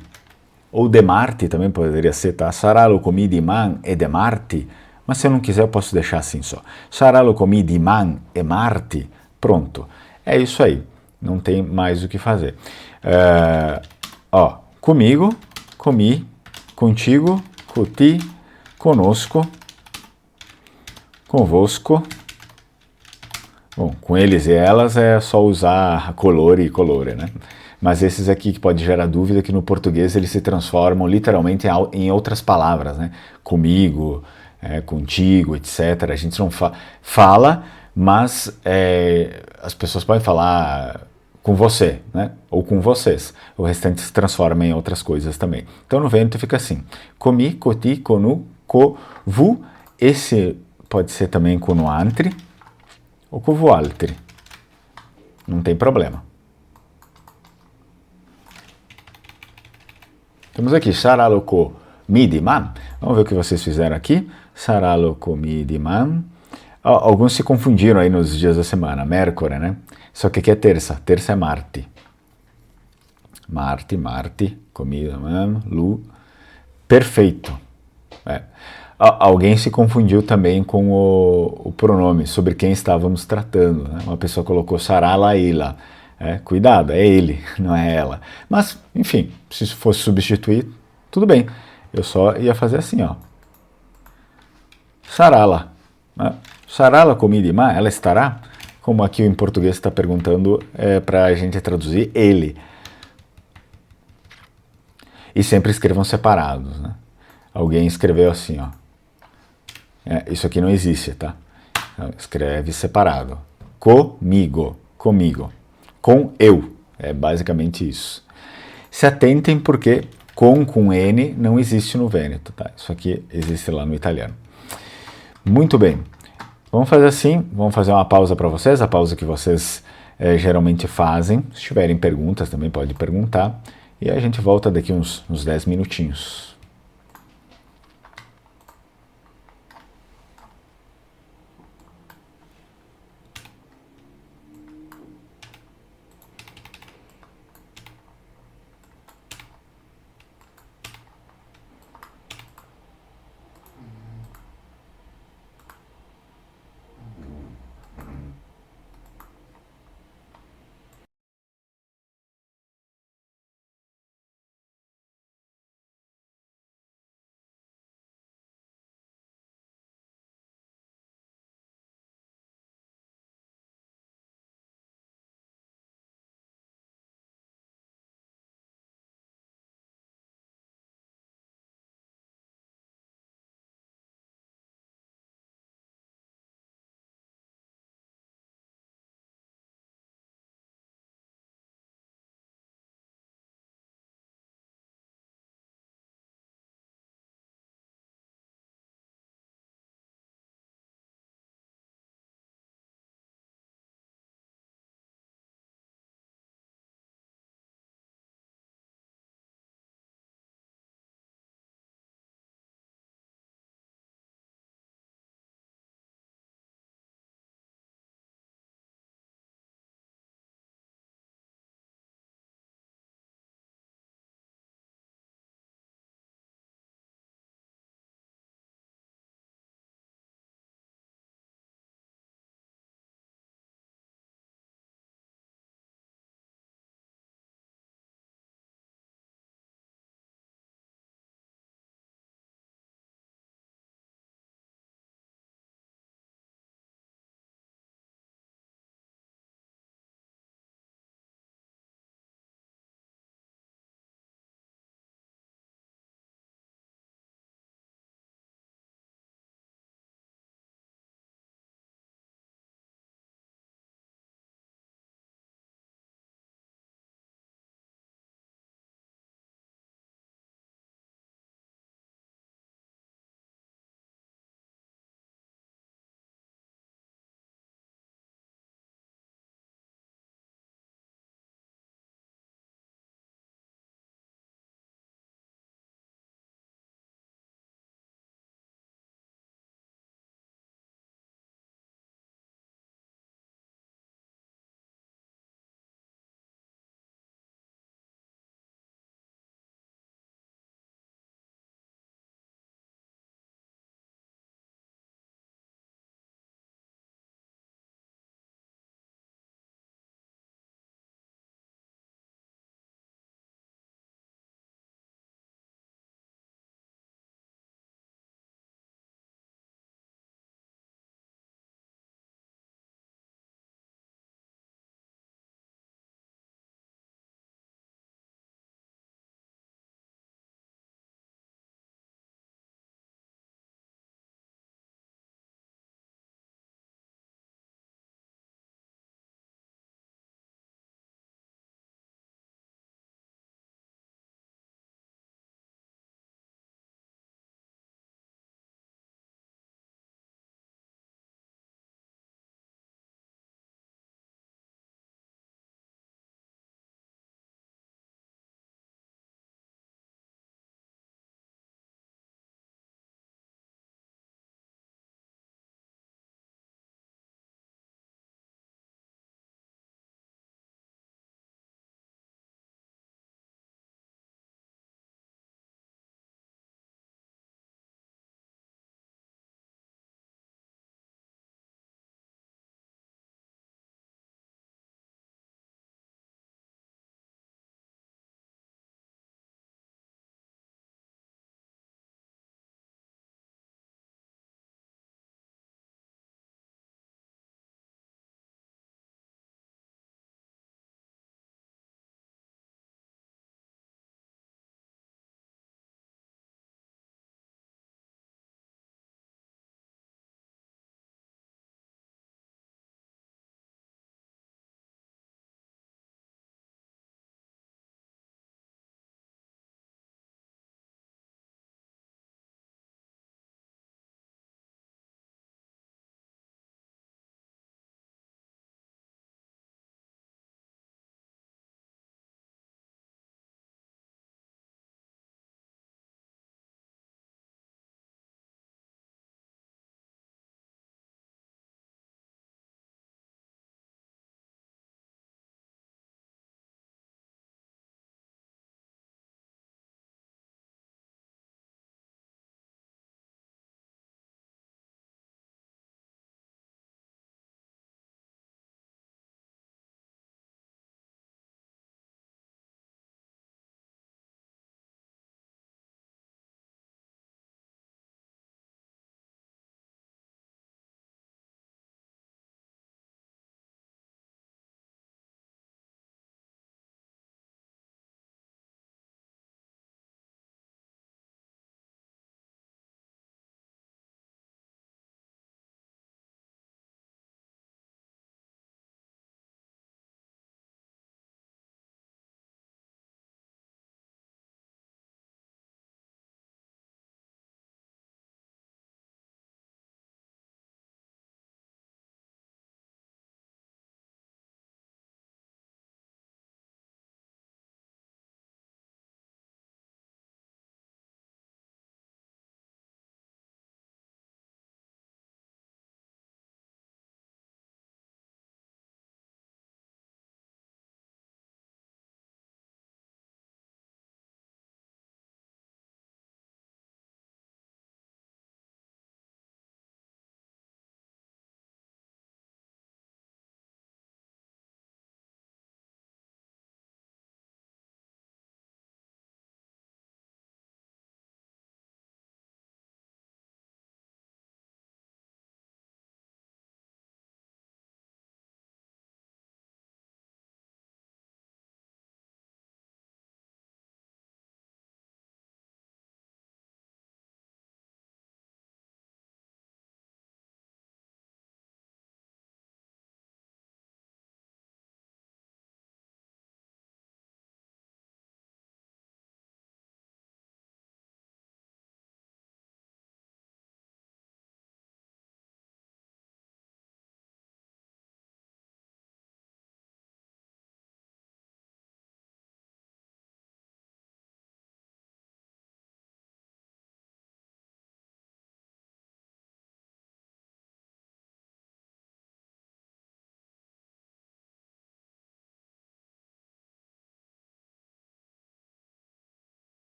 Ou de Marti também poderia ser, tá? Saralo comi dimã e de Marti. Mas se eu não quiser, eu posso deixar assim só. Saralo comi dimã e Marti. Pronto. É isso aí. Não tem mais o que fazer. Comigo, comi, contigo, coti, conosco, convosco. Bom, com eles e elas é só usar colore e colore, né? Mas esses aqui que pode gerar dúvida, que no português eles se transformam literalmente em outras palavras, né? Comigo, contigo, etc. A gente não fala, mas as pessoas podem falar com você, né? Ou com vocês. O restante se transforma em outras coisas também. Então no Vêneto fica assim: comi, coti, conu, covu. Esse pode ser também cono antri ou covu altri. Não tem problema. Temos aqui saralo comi dimã. Vamos ver o que vocês fizeram aqui. Saralo comi dimã. Alguns se confundiram aí nos dias da semana. Mercore, né? Só que aqui é terça. Terça é Marti. Marti, comida, Lu. Perfeito. Alguém se confundiu também com o pronome, sobre quem estávamos tratando. Né? Uma pessoa colocou sarala ela. Cuidado, é ele, não é ela. Mas, enfim, se fosse substituir, tudo bem. Eu só ia fazer assim, ó. Sarala. Né? Sarala comida dimã, ela estará? Como aqui em português está perguntando, para a gente traduzir ele. E sempre escrevam separados, né? Alguém escreveu assim, ó. Isso aqui não existe, tá? Então, escreve separado. Comigo, comigo. Com eu. É basicamente isso. Se atentem porque com N não existe no Vêneto, tá? Isso aqui existe lá no italiano. Muito bem. Vamos fazer assim, vamos fazer uma pausa para vocês, a pausa que vocês geralmente fazem. Se tiverem perguntas também pode perguntar. E a gente volta daqui uns 10 minutinhos.